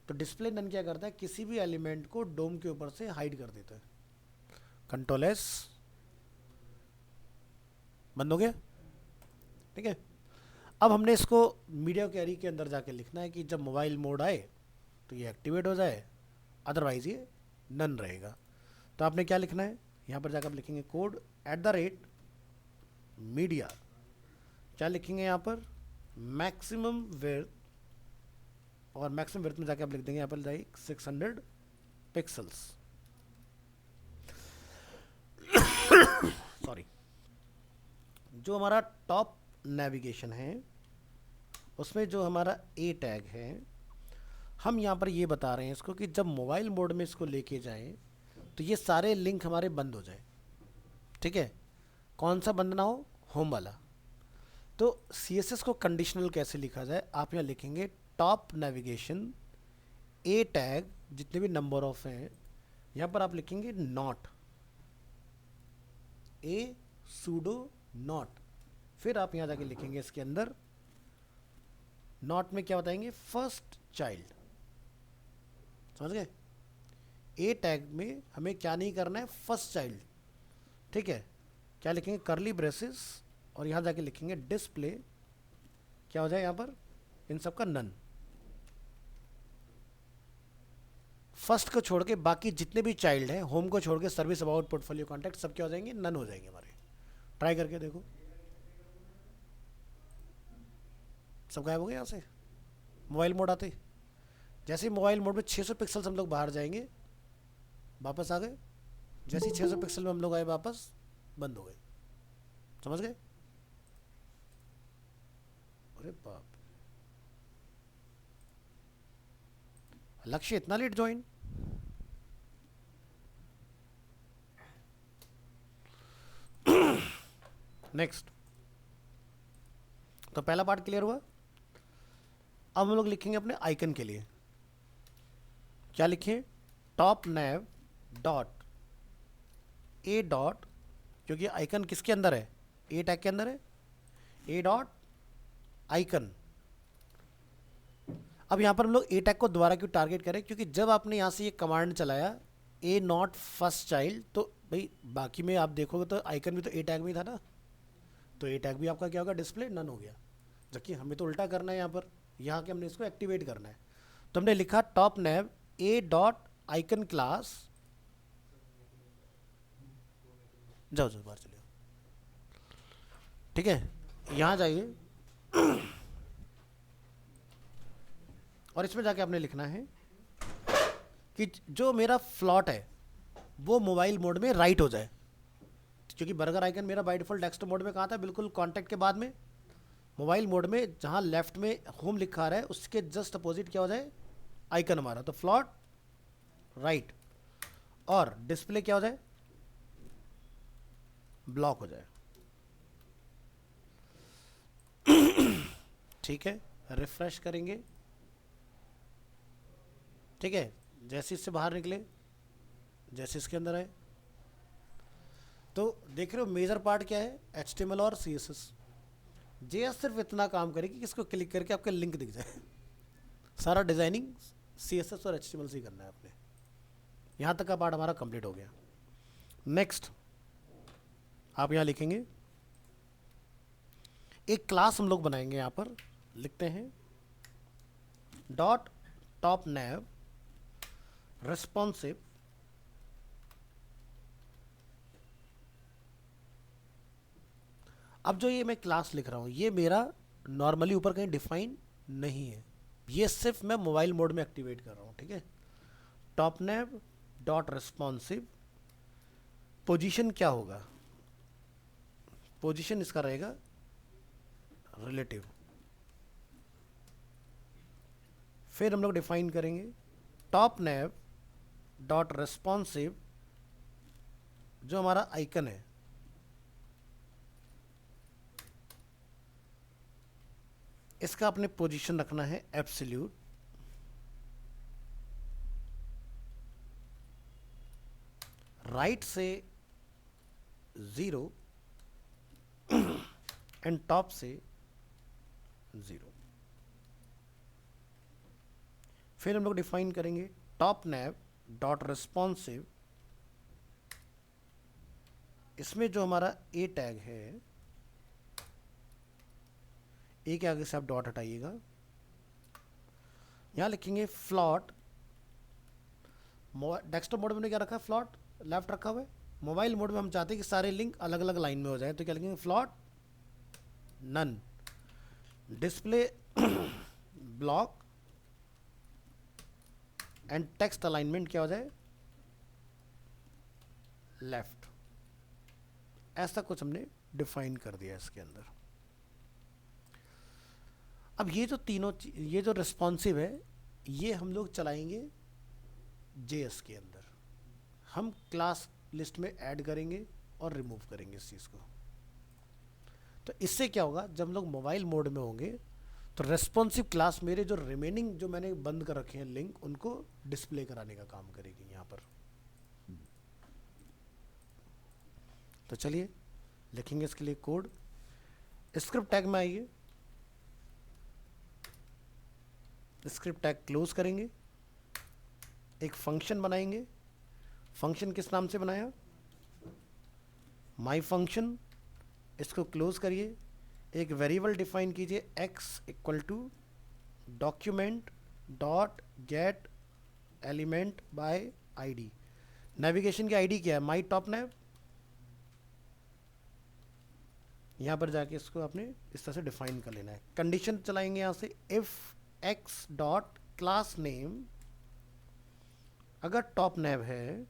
तो डिस्प्ले नन क्या करता है, किसी भी एलिमेंट को डोम के ऊपर से हाइड कर देता है। कंट्रोल एस, बंद हो गया, ठीक है। अब हमने इसको मीडिया कैरी के अंदर जाके लिखना है कि जब मोबाइल मोड आए तो ये एक्टिवेट हो जाए, अदरवाइज ये नन रहेगा। तो आपने क्या लिखना है, यहाँ पर जाकर आप लिखेंगे कोड @मीडिया, क्या लिखेंगे यहाँ पर मैक्सिमम विड्थ, और मैक्सिमम विड्थ में जाके आप लिख देंगे यहाँ पर लाइक 600 पिक्सल्स। सॉरी। जो हमारा टॉप नेविगेशन है उसमें जो हमारा ए टैग है, हम यहाँ पर ये बता रहे हैं इसको कि जब मोबाइल मोड में इसको लेके जाएं तो ये सारे लिंक हमारे बंद हो जाए, ठीक है। कौन सा बंद ना हो, होम वाला। तो CSS को कंडीशनल कैसे लिखा जाए, आप यहाँ लिखेंगे टॉप नेविगेशन ए टैग, जितने भी नंबर ऑफ हैं यहाँ पर आप लिखेंगे नॉट, ए सूडो नॉट। फिर आप यहाँ जाके लिखेंगे इसके अंदर नॉट में क्या बताएंगे, फर्स्ट चाइल्ड, समझ गए। ए टैग में हमें क्या नहीं करना है, फर्स्ट चाइल्ड, ठीक है। क्या लिखेंगे, करली ब्रेसेस, और यहाँ जाके लिखेंगे डिस्प्ले, क्या हो जाए यहाँ पर इन सब का नन। फर्स्ट को छोड़ के बाकी जितने भी चाइल्ड हैं, होम को छोड़ के सर्विस अबाउट पोर्टफोलियो कॉन्टैक्ट सब क्या हो जाएंगे, नन हो जाएंगे हमारे। ट्राई करके देखो, सब गायब हो गए यहाँ से मोबाइल मोड आते। जैसे ही मोबाइल मोड में 600 पिक्सल हम लोग बाहर जाएंगे, वापस आ गए, जैसे ही 600 पिक्सल में हम लोग आए वापस बंद हो गए, समझ गए। अरे बाप, लक्ष्य इतना लेट ज्वाइन। नेक्स्ट, तो पहला पार्ट क्लियर हुआ। अब हम लोग लिखेंगे अपने आइकन के लिए, क्या लिखें, top naive dot A dot, क्योंकि आइकन किसके अंदर है, ए टैग के अंदर है, ए डॉट आइकन। अब यहाँ पर हम लोग ए टैग को दोबारा क्यों टारगेट करें, क्योंकि जब आपने यहाँ से ये कमांड चलाया ए नॉट फर्स्ट चाइल्ड, तो भाई बाकी में आप देखोगे तो आइकन भी तो ए टैग में था ना, तो ए टैग भी आपका क्या होगा, डिस्प्ले नन हो गया। जबकि हमें तो उल्टा करना है, यहाँ पर यहाँ के हमने इसको एक्टिवेट करना है। तो हमने लिखा टॉप नैव ए डॉट आइकन क्लास, जाओ जाओ बाहर चले, ठीक है, यहाँ जाइए और इसमें जाके आपने लिखना है कि जो मेरा फ्लॉट है वो मोबाइल मोड में राइट हो जाए, क्योंकि बर्गर आइकन मेरा बाय डिफॉल्ट डेस्कटॉप मोड में कहाँ था, बिल्कुल कॉन्टैक्ट के बाद में, मोबाइल मोड में जहाँ लेफ्ट में होम लिखा रहा है उसके जस्ट अपोजिट क्या हो जाए, आइकन हमारा, तो फ्लॉट राइट, और डिस्प्ले क्या हो जाए, ब्लॉक हो जाए। ठीक है, रिफ्रेश करेंगे, ठीक है, जैसे इससे बाहर निकले, जैसे इसके अंदर आए, तो देख रहे हो मेजर पार्ट क्या है, HTML और CSS। JS सिर्फ इतना काम करेगी कि इसको क्लिक करके आपके लिंक दिख जाए। सारा डिजाइनिंग CSS और HTML से ही करना है आपने। यहाँ तक का पार्ट हमारा कंप्लीट हो गया। नेक्स्ट आप यहाँ लिखेंगे, एक क्लास हम लोग बनाएंगे, यहाँ पर लिखते हैं डॉट टॉप नैव रेस्पॉन्सिव, अब जो ये मैं क्लास लिख रहा हूँ ये मेरा नॉर्मली ऊपर कहीं डिफाइन नहीं है, ये सिर्फ मैं मोबाइल मोड में एक्टिवेट कर रहा हूँ, ठीक है। टॉप नैव डॉट रेस्पॉन्सिव, पोजीशन क्या होगा, पोजीशन इसका रहेगा रिलेटिव। फिर हम लोग डिफाइन करेंगे टॉप नैव डॉट रेस्पॉन्सिव, जो हमारा आइकन है इसका अपने पोजीशन रखना है एब्सोल्यूट, राइट से 0 एंड टॉप से 0। फिर हम लोग डिफाइन करेंगे टॉप नैव डॉट रेस्पॉन्सिव, इसमें जो हमारा ए टैग है, ए के आगे से आप डॉट हटाइएगा, यहां लिखेंगे फ्लॉट, डेस्कटॉप मोड में क्या रखा है, फ्लॉट लेफ्ट रखा हुआ है, मोबाइल मोड में हम चाहते हैं कि सारे लिंक अलग अलग लाइन में हो जाए, तो क्या लिखेंगे float none, display block and text alignment क्या हो जाए, लेफ्ट। ऐसा कुछ हमने डिफाइन कर दिया इसके अंदर। अब ये जो तीनों ये जो रिस्पॉन्सिव है ये हम लोग चलाएंगे JS के अंदर, हम क्लास लिस्ट में ऐड करेंगे और रिमूव करेंगे इस चीज़ को। तो इससे क्या होगा, जब हम लोग मोबाइल मोड में होंगे तो रेस्पॉन्सिव क्लास मेरे जो रिमेनिंग जो मैंने बंद कर रखे हैं लिंक, उनको डिस्प्ले कराने का काम करेगी यहाँ पर। तो चलिए लिखेंगे इसके लिए कोड, स्क्रिप्ट टैग में आइए, स्क्रिप्ट टैग क्लोज करेंगे, एक फंक्शन बनाएंगे, फंक्शन किस नाम से बनाया, माई फंक्शन, इसको क्लोज करिए, एक वेरिएबल डिफाइन कीजिए x equal to document dot get element by ID, navigation की ID क्या है, माई टॉप नैव, यहाँ पर जाके इसको आपने इस तरह से डिफाइन कर लेना है। कंडीशन चलाएंगे यहाँ से, if x dot class name अगर टॉप नैव है,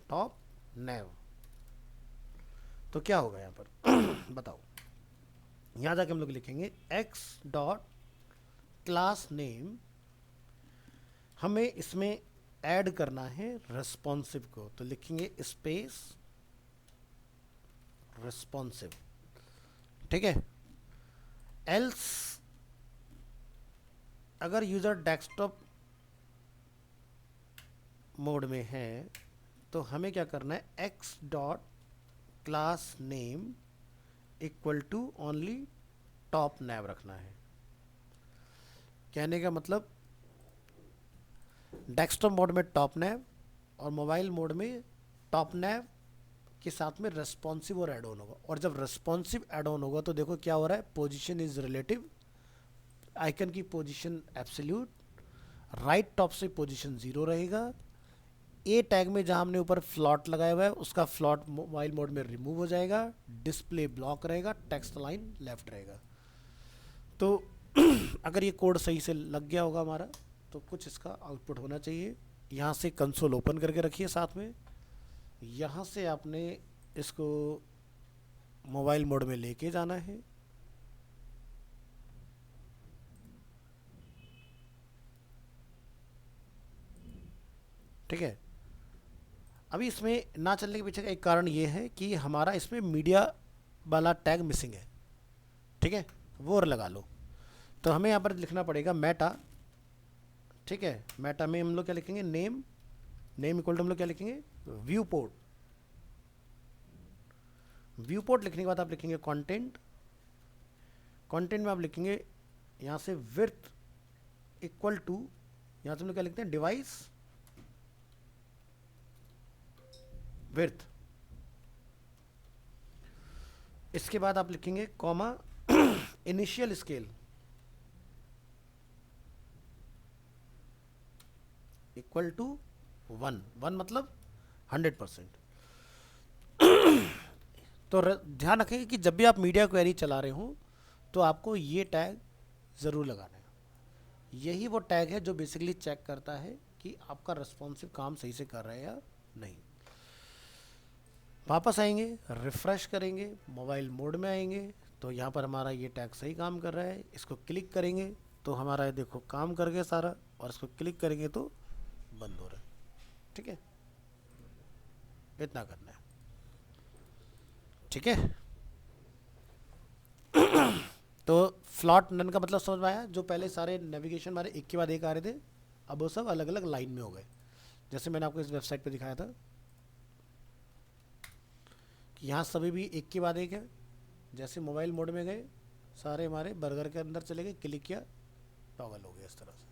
टॉप नैव, तो क्या होगा यहाँ पर बताओ। यहाँ जाके हम लोग लिखेंगे x डॉट क्लास नेम, हमें इसमें ऐड करना है रेस्पॉन्सिव को, तो लिखेंगे स्पेस रेस्पॉन्सिव, ठीक है। एल्स अगर यूजर डेस्कटॉप मोड में है तो हमें क्या करना है, x dot class name equal to only top nav रखना है। कहने का मतलब डेस्कटॉप मोड में टॉप नैव और मोबाइल मोड में टॉप नैव के साथ में रेस्पॉन्सिव और एड ऑन होगा। और जब रेस्पॉन्सिव एड ऑन होगा तो देखो क्या हो रहा है, पोजीशन इज रिलेटिव, आइकन की पोजीशन एब्सोल्यूट, राइट टॉप से पोजीशन 0 रहेगा। ए टैग में जहां हमने ऊपर फ्लॉट लगाया हुआ है उसका फ्लॉट मोबाइल मोड में रिमूव हो जाएगा, डिस्प्ले ब्लॉक रहेगा, टेक्स्ट लाइन लेफ्ट रहेगा। तो अगर ये कोड सही से लग गया होगा हमारा तो कुछ इसका आउटपुट होना चाहिए। यहाँ से कंसोल ओपन करके रखिए साथ में, यहाँ से आपने इसको मोबाइल मोड में लेके जाना है। ठीक है, अभी इसमें ना चलने के पीछे का एक कारण ये है कि हमारा इसमें मीडिया वाला टैग मिसिंग है। ठीक है, वो और लगा लो। तो हमें यहाँ पर लिखना पड़ेगा मेटा। ठीक है, मेटा में हम लोग क्या लिखेंगे, नेम, नेम इक्वल टू हम लोग क्या लिखेंगे, व्यू पोर्ट। व्यू पोर्ट लिखने के बाद आप लिखेंगे कंटेंट। कंटेंट में आप लिखेंगे यहाँ से विड्थ इक्वल टू, यहाँ से हम लोग क्या लिखते हैं, डिवाइस विड्थ। इसके बाद आप लिखेंगे comma initial scale equal to 1 मतलब 100%। तो ध्यान रखें कि जब भी आप मीडिया क्वेरी चला रहे हो तो आपको ये टैग ज़रूर लगाना है। यही वो टैग है जो बेसिकली चेक करता है कि आपका रेस्पॉन्सिव काम सही से कर रहा है या नहीं। वापस आएंगे, रिफ़्रेश करेंगे, मोबाइल मोड में आएंगे तो यहाँ पर हमारा ये टैग सही काम कर रहा है। इसको क्लिक करेंगे तो हमारा ये देखो काम कर गया सारा, और इसको क्लिक करेंगे तो बंद हो रहा है। ठीक है, इतना करना है। ठीक है, तो फ्लॉट नन का मतलब समझ में आया। जो पहले सारे नेविगेशन हमारे एक के बाद एक आ रहे थे, अब वो सब अलग अलग लाइन में हो गए। जैसे मैंने आपको इस वेबसाइट पे दिखाया था कि यहाँ सभी भी एक के बाद एक है। जैसे मोबाइल मोड में गए सारे हमारे बर्गर के अंदर चले गए, क्लिक किया टॉगल हो गया इस तरह से।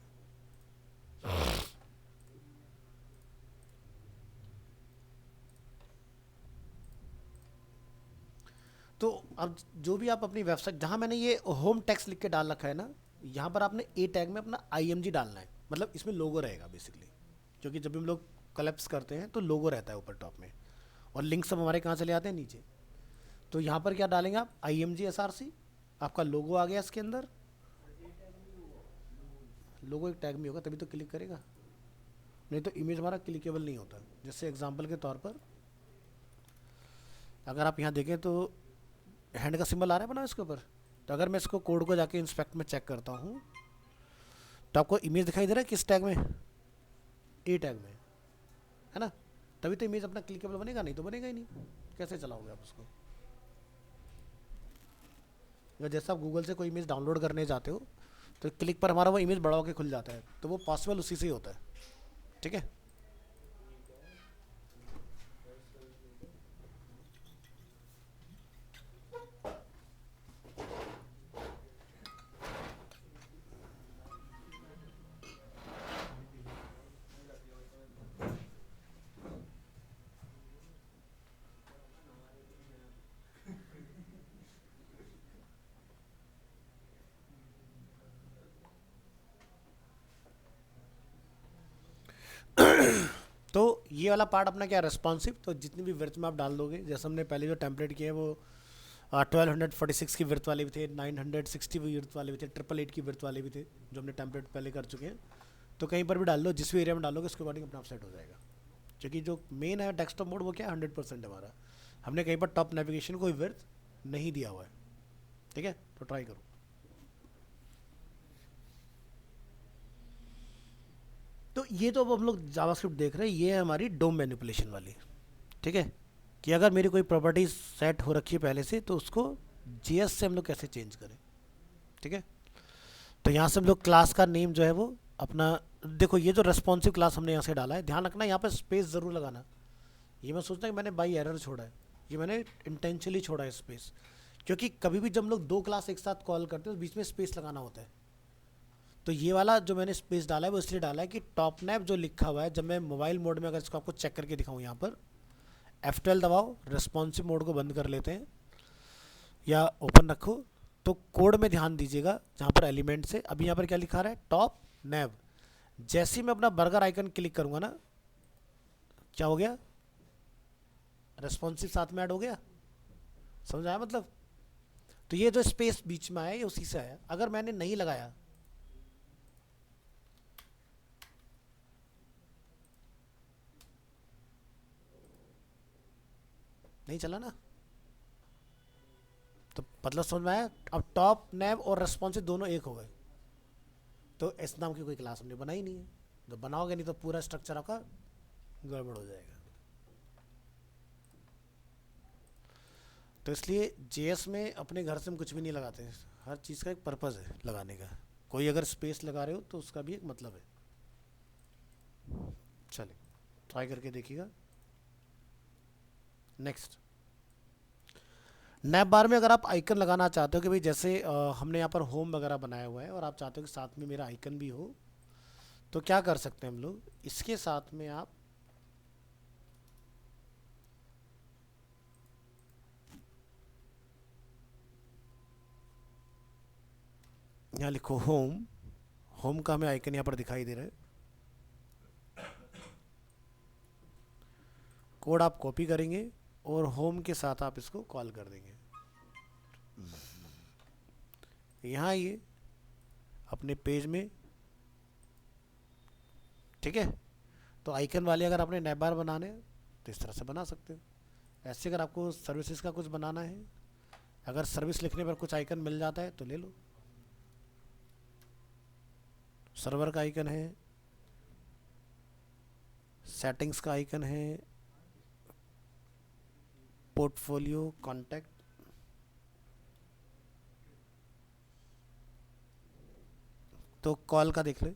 तो अब जो भी आप अपनी वेबसाइट, जहाँ मैंने ये होम टेक्स्ट लिख के डाल रखा है ना, यहाँ पर आपने ए टैग में अपना IMG डालना है। मतलब इसमें लोगो रहेगा बेसिकली, क्योंकि जब भी हम लोग कलेप्स करते हैं तो लोगो रहता है ऊपर टॉप में, और लिंक सब हमारे कहाँ चले आते हैं, नीचे। तो यहाँ पर क्या डालेंगे आप, IMG SRC, आपका लोगो आ गया इसके अंदर। लोगो एक टैग में होगा तभी तो क्लिक करेगा, नहीं तो इमेज हमारा क्लिकेबल नहीं होता। जैसे एग्जांपल के तौर पर अगर आप यहाँ देखें तो हैंड का सिंबल आ रहा है बना इसके ऊपर। तो अगर मैं इसको कोड को जाके इंस्पेक्ट में चेक करता हूँ तो आपको इमेज दिखाई दे रहा है किस टैग में, ए टैग में, है ना। तभी तो इमेज अपना क्लिकेबल बनेगा, नहीं तो बनेगा ही नहीं। कैसे चलाओगे आप उसको। या जैसे आप गूगल से कोई इमेज डाउनलोड करने जाते हो तो क्लिक पर हमारा वो इमेज बड़ा होकर खुल जाता है, तो वो पॉसिबल उसी से ही होता है। ठीक है, तो ये वाला पार्ट अपना क्या, रेस्पॉन्सिव। तो जितनी भी विड्थ में आप डाल दोगे, जैसे हमने पहले जो टेम्पलेट किए हैं वो 1246 की विड्थ वाले भी थे, 960 विड्थ वाले भी थे, 888 की विड्थ वाले भी थे, जो हमने टेम्पलेट पहले कर चुके हैं। तो कहीं पर भी डाल लो, जिस भी एरिया में डालोगे उसके अकॉर्डिंग अपना सेट हो जाएगा। क्योंकि जो मेन है डेस्कटॉप मोड वो क्या है, 100% हमारा। हमने कहीं पर टॉप नेविगेशन कोई विड्थ नहीं दिया हुआ है। ठीक है, तो ट्राई करो। तो ये तो अब हम लोग जावास्क्रिप्ट देख रहे हैं, ये है हमारी डोम मैनिपुलेशन वाली। ठीक है, कि अगर मेरी कोई प्रॉपर्टी सेट हो रखी है पहले से तो उसको JS से हम लोग कैसे चेंज करें। ठीक है, तो यहाँ से हम लोग क्लास का नेम जो है वो अपना देखो, ये जो रेस्पॉन्सिव क्लास हमने यहाँ से डाला है, ध्यान रखना यहाँ पे स्पेस ज़रूर लगाना। ये मैं सोचता कि मैंने बाई एरर छोड़ा है, ये मैंने इंटेंशनली छोड़ा है स्पेस, क्योंकि कभी भी जब हम लोग दो क्लास एक साथ कॉल करते हैं तो बीच में स्पेस लगाना होता है। तो ये वाला जो मैंने स्पेस डाला है वो इसलिए डाला है कि टॉप नैप जो लिखा हुआ है, जब मैं मोबाइल मोड में अगर इसको आपको चेक करके दिखाऊँ, यहाँ पर F12 दबाओ, रेस्पॉन्सिव मोड को बंद कर लेते हैं या ओपन रखो, तो कोड में ध्यान दीजिएगा जहाँ पर एलिमेंट से अभी यहाँ पर क्या लिखा रहा है, टॉप नैब। जैसे ही मैं अपना बर्गर आइकन क्लिक करूँगा ना, क्या हो गया, रेस्पॉन्सिव साथ में ऐड हो गया। समझ आया मतलब? तो ये जो स्पेस बीच में आया ये उसी से आया। अगर मैंने नहीं लगाया, नहीं चला ना, तो मतलब समझ में आया। अब टॉप नैब और रेस्पॉन्सिव दोनों एक हो गए, तो इस नाम की कोई क्लास हमने बनाई नहीं है। जब बनाओगे नहीं तो पूरा स्ट्रक्चर आपका गड़बड़ हो जाएगा। तो इसलिए जेएस में अपने घर से हम कुछ भी नहीं लगाते हैं, हर चीज़ का एक पर्पज़ है लगाने का। कोई अगर स्पेस लगा रहे हो तो उसका भी एक मतलब है। चलिए ट्राई करके देखिएगा। नेक्स्ट, नैप बार में अगर आप आइकन लगाना चाहते हो कि भाई जैसे हमने यहाँ पर होम वगैरह बनाया हुआ है और आप चाहते हो कि साथ में मेरा आइकन भी हो, तो क्या कर सकते हैं हम लोग, इसके साथ में आप यहाँ लिखो होम। होम का हमें आइकन यहाँ पर दिखाई दे रहा है। कोड आप कॉपी करेंगे और होम के साथ आप इसको कॉल कर देंगे। यहाँ ये अपने पेज में, ठीक है। तो आइकन वाले अगर आपने नैप बार बनाने तो इस तरह से बना सकते हो। ऐसे अगर आपको सर्विसेज का कुछ बनाना है, अगर सर्विस लिखने पर कुछ आइकन मिल जाता है तो ले लो। सर्वर का आइकन है, सेटिंग्स का आइकन है, पोर्टफोलियो, कॉन्टैक्ट, तो कॉल का देख ले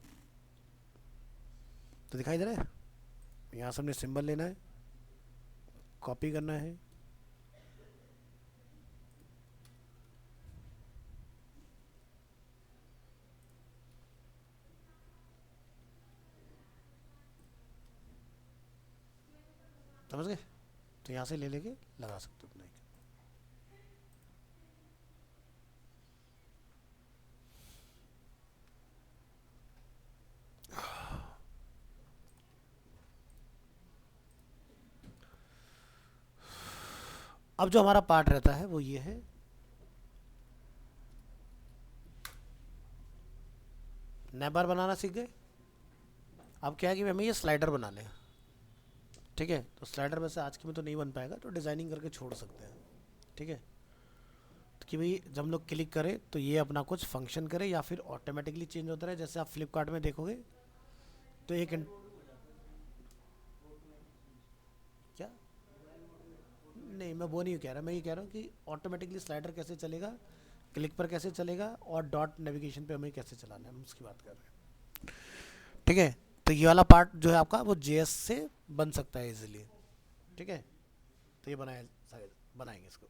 तो दिखाई दे रहा है। यहाँ से हमने सिंबल लेना है, कॉपी करना है, समझ गए। तो यहाँ से ले लेके लगा सकते हो अपना आइकन। अब जो हमारा पार्ट रहता है वो ये है, नैप बार बनाना सीख गए। अब क्या है कि हमें ये स्लाइडर बनाने हैं, ठीक है। तो स्लाइडर में से आज के में तो नहीं बन पाएगा, तो डिज़ाइनिंग करके छोड़ सकते हैं, ठीक है। तो कि भाई जब हम लोग क्लिक करें तो ये अपना कुछ फंक्शन करे या फिर ऑटोमेटिकली चेंज होता रहे। जैसे आप फ्लिपकार्ट में देखोगे तो एक क्या, नहीं मैं वो नहीं कह रहा, मैं ये कह रहा हूँ कि ऑटोमेटिकली स्लाइडर कैसे चलेगा, क्लिक पर कैसे चलेगा और डॉट नेविगेशन पे हमें कैसे चलाना है, हम उसकी बात कर रहे हैं, ठीक है। तो ये वाला पार्ट जो है आपका वो जेएस से बन सकता है इजीली, ठीक है। तो ये बनाएंगे इसको।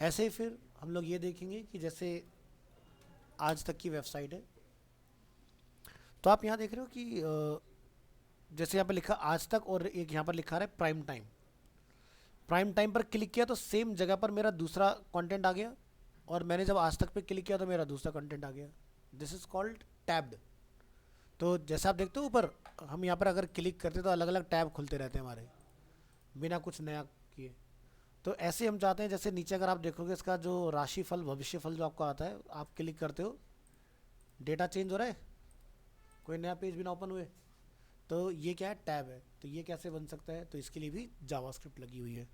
ऐसे ही फिर हम लोग ये देखेंगे कि जैसे आज तक की वेबसाइट है, तो आप यहाँ देख रहे हो कि जैसे यहाँ पर लिखा आज तक और एक यहाँ पर लिखा रहा है प्राइम टाइम। प्राइम टाइम पर क्लिक किया तो सेम जगह पर मेरा दूसरा कंटेंट आ गया, और मैंने जब आज तक पे क्लिक किया तो मेरा दूसरा कंटेंट आ गया। This is called tabbed. तो जैसे आप देखते हो ऊपर, हम यहाँ पर अगर क्लिक करते तो अलग अलग टैब खुलते रहते हैं हमारे, बिना कुछ नया किए। तो ऐसे हम चाहते हैं, जैसे नीचे अगर आप देखोगे इसका जो राशिफल भविष्यफल जो आपको आता है, आप क्लिक करते हो, डेटा चेंज हो रहा है, कोई नया पेज भी ना ओपन हुए, तो ये क्या है, टैब है। तो ये कैसे बन सकता है, तो इसके लिए भी जावास्क्रिप्ट लगी हुई है,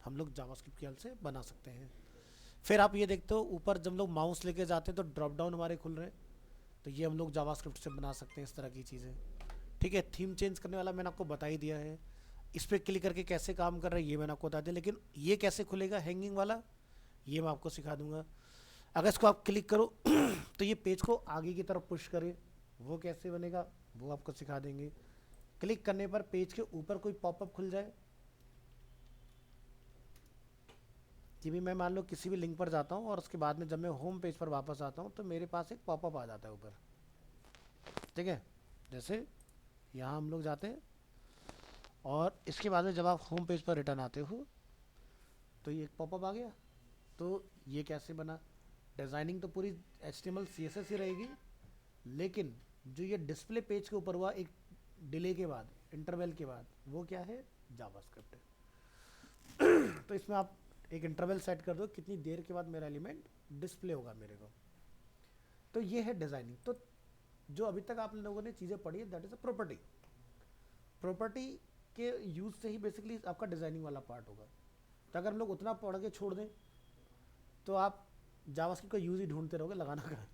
हम लोग जावास्क्रिप्ट की हेल्प से बना सकते हैं। फिर आप ये देखते हो ऊपर जब लोग माउस लेके जाते हैं तो ड्रॉप डाउन हमारे खुल रहे हैं, तो ये हम लोग जावास्क्रिप्ट से बना सकते हैं इस तरह की चीज़ें, ठीक है। थीम चेंज करने वाला मैंने आपको बता ही दिया है। इस पर क्लिक करके कैसे काम कर रहा है ये मैंने आपको बता दिया, लेकिन ये कैसे खुलेगा हैंगिंग वाला ये मैं आपको सिखा दूंगा। अगर इसको आप क्लिक करो तो ये पेज को आगे की तरफ पुश करे, वो कैसे बनेगा वो आपको सिखा देंगे। क्लिक करने पर पेज के ऊपर कोई पॉपअप खुल जाए, कि भी मैं मान लो किसी भी लिंक पर जाता हूँ और उसके बाद में जब मैं होम पेज पर वापस आता हूँ तो मेरे पास एक पॉपअप आ जाता है ऊपर, ठीक है। जैसे यहाँ हम लोग जाते हैं और इसके बाद में जब आप होम पेज पर रिटर्न आते हो तो ये एक पॉपअप आ गया। तो ये कैसे बना, डिज़ाइनिंग तो पूरी HTML CSS ही रहेगी, लेकिन जो ये डिस्प्ले पेज के ऊपर हुआ एक डिले के बाद, इंटरवल के बाद, वो क्या है, जावास्क्रिप्ट है। तो इसमें आप एक इंटरवल सेट कर दो कितनी देर के बाद मेरा एलिमेंट डिस्प्ले होगा मेरे को। तो ये है डिज़ाइनिंग। तो जो अभी तक आप लोगों ने चीज़ें पढ़ी है that is a property. Property के यूज़ से ही बेसिकली आपका डिज़ाइनिंग वाला पार्ट होगा। तो अगर हम लोग उतना पढ़ के छोड़ दें तो आप जावास्क्रिप्ट का यूज़ ही ढूंढते रहोगे, लगाना कहाँ।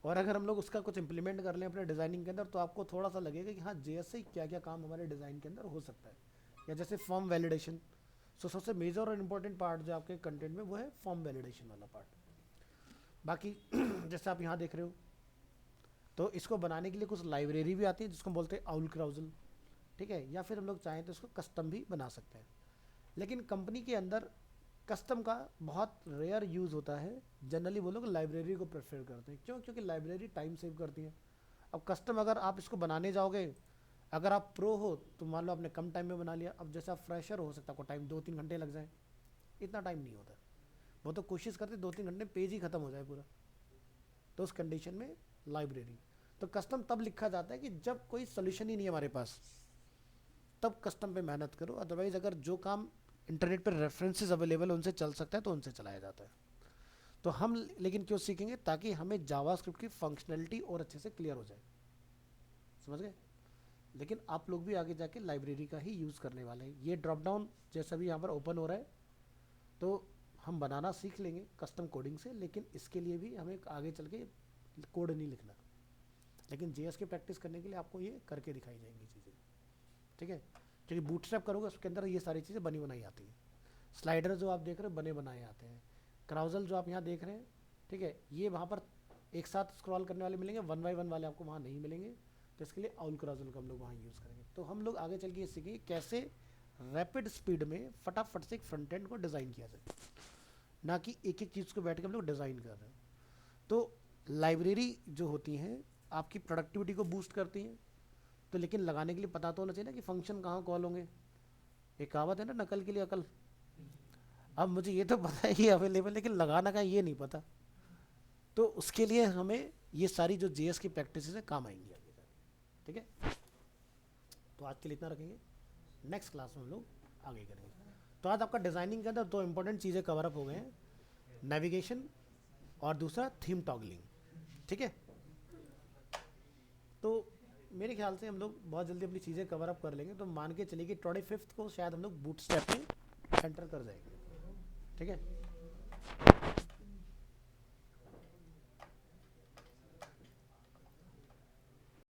और अगर हम लोग उसका कुछ इंप्लीमेंट कर लें अपने डिज़ाइनिंग के अंदर तो आपको थोड़ा सा लगेगा कि हाँ JS से क्या क्या काम हमारे डिज़ाइन के अंदर हो सकता है। या जैसे फॉर्म वैलिडेशन, सो सबसे मेजर और इम्पोर्टेंट पार्ट जो आपके कंटेंट में वो है फॉर्म वैलिडेशन वाला पार्ट। बाकी जैसे आप यहाँ देख रहे हो तो इसको बनाने के लिए कुछ लाइब्रेरी भी आती है जिसको बोलते हैं आउल क्राउजल, ठीक है। या फिर हम लोग चाहें तो इसको कस्टम भी बना सकते हैं, लेकिन कंपनी के अंदर कस्टम का बहुत रेयर यूज़ होता है। जनरली वो लोग लाइब्रेरी को प्रेफर करते हैं, क्यों, क्योंकि लाइब्रेरी टाइम सेव करती है। अब कस्टम अगर आप इसको बनाने जाओगे, अगर आप प्रो हो तो मान लो आपने कम टाइम में बना लिया, अब जैसे आप फ्रेशर हो सकता है आपको टाइम 2-3 घंटे लग जाए, इतना टाइम नहीं होता। वो तो कोशिश करते 2-3 घंटे में पेज ही ख़त्म हो जाए पूरा। तो उस कंडीशन में लाइब्रेरी, तो कस्टम तब लिखा जाता है कि जब कोई सोल्यूशन ही नहीं है हमारे पास, तब कस्टम पे मेहनत करो। अदरवाइज अगर जो काम इंटरनेट पर रेफरेंसेस अवेलेबल है उनसे चल सकता है तो उनसे चलाया जाता है। तो हम लेकिन क्यों सीखेंगे, ताकि हमें जावास्क्रिप्ट की फंक्शनैलिटी और अच्छे से क्लियर हो जाए, समझ गए। लेकिन आप लोग भी आगे जाके लाइब्रेरी का ही यूज़ करने वाले हैं। ये ड्रॉप डाउन जैसा भी यहाँ पर ओपन हो रहा है तो हम बनाना सीख लेंगे कस्टम कोडिंग से, लेकिन इसके लिए भी हमें आगे चल के कोड नहीं लिखना, लेकिन JS की प्रैक्टिस करने के लिए आपको ये करके दिखाई जाएंगी चीज़ें, ठीक है। क्योंकि बूटस्ट्रैप करोगे उसके अंदर ये सारी चीज़ें बनी बनाई आती हैं। स्लाइडर जो आप देख रहे हो बने बनाए आते हैं। क्राउजल जो आप यहाँ देख रहे हैं, ठीक है, ये वहाँ पर एक साथ स्क्रॉल करने वाले मिलेंगे, 1 बाय 1 वाले आपको वहाँ नहीं मिलेंगे। तो इसके लिए आउल क्राउजल का हम लोग वहाँ यूज़ करेंगे। तो हम लोग आगे चल के ये सीखेंगे कैसे रैपिड स्पीड में फटाफट से एक फ्रंट एंड को डिज़ाइन किया जाए, ना कि एक एक चीज़ को बैठ के हम लोग डिज़ाइन कर रहे हैं। तो लाइब्रेरी जो होती हैं आपकी प्रोडक्टिविटी को बूस्ट करती हैं, तो लेकिन लगाने के लिए पता तो होना चाहिए ना कि फंक्शन कहाँ कॉल होंगे। एक कहावत है ना, नकल के लिए अकल। अब मुझे ये तो पता है ये अवेलेबल, लेकिन लगाना का ये नहीं पता। तो उसके लिए हमें ये सारी जो JS की प्रैक्टिस है काम आएंगी आगे जाके, ठीक है। तो आज के लिए इतना रखेंगे, नेक्स्ट क्लास में हम लोग आगे करेंगे। तो आज आपका डिज़ाइनिंग के अंदर 2 इंपॉर्टेंट चीज़ें कवर अप हो गए हैं, नेविगेशन और दूसरा थीम टॉगलिंग, ठीक है। तो मेरे ख्याल से हम लोग बहुत जल्दी अपनी चीज़ें कवर अप कर लेंगे। तो मान के चलिए कि 25 को शायद हम लोग बूटस्ट्रैप में एंटर कर जाएंगे, ठीक है।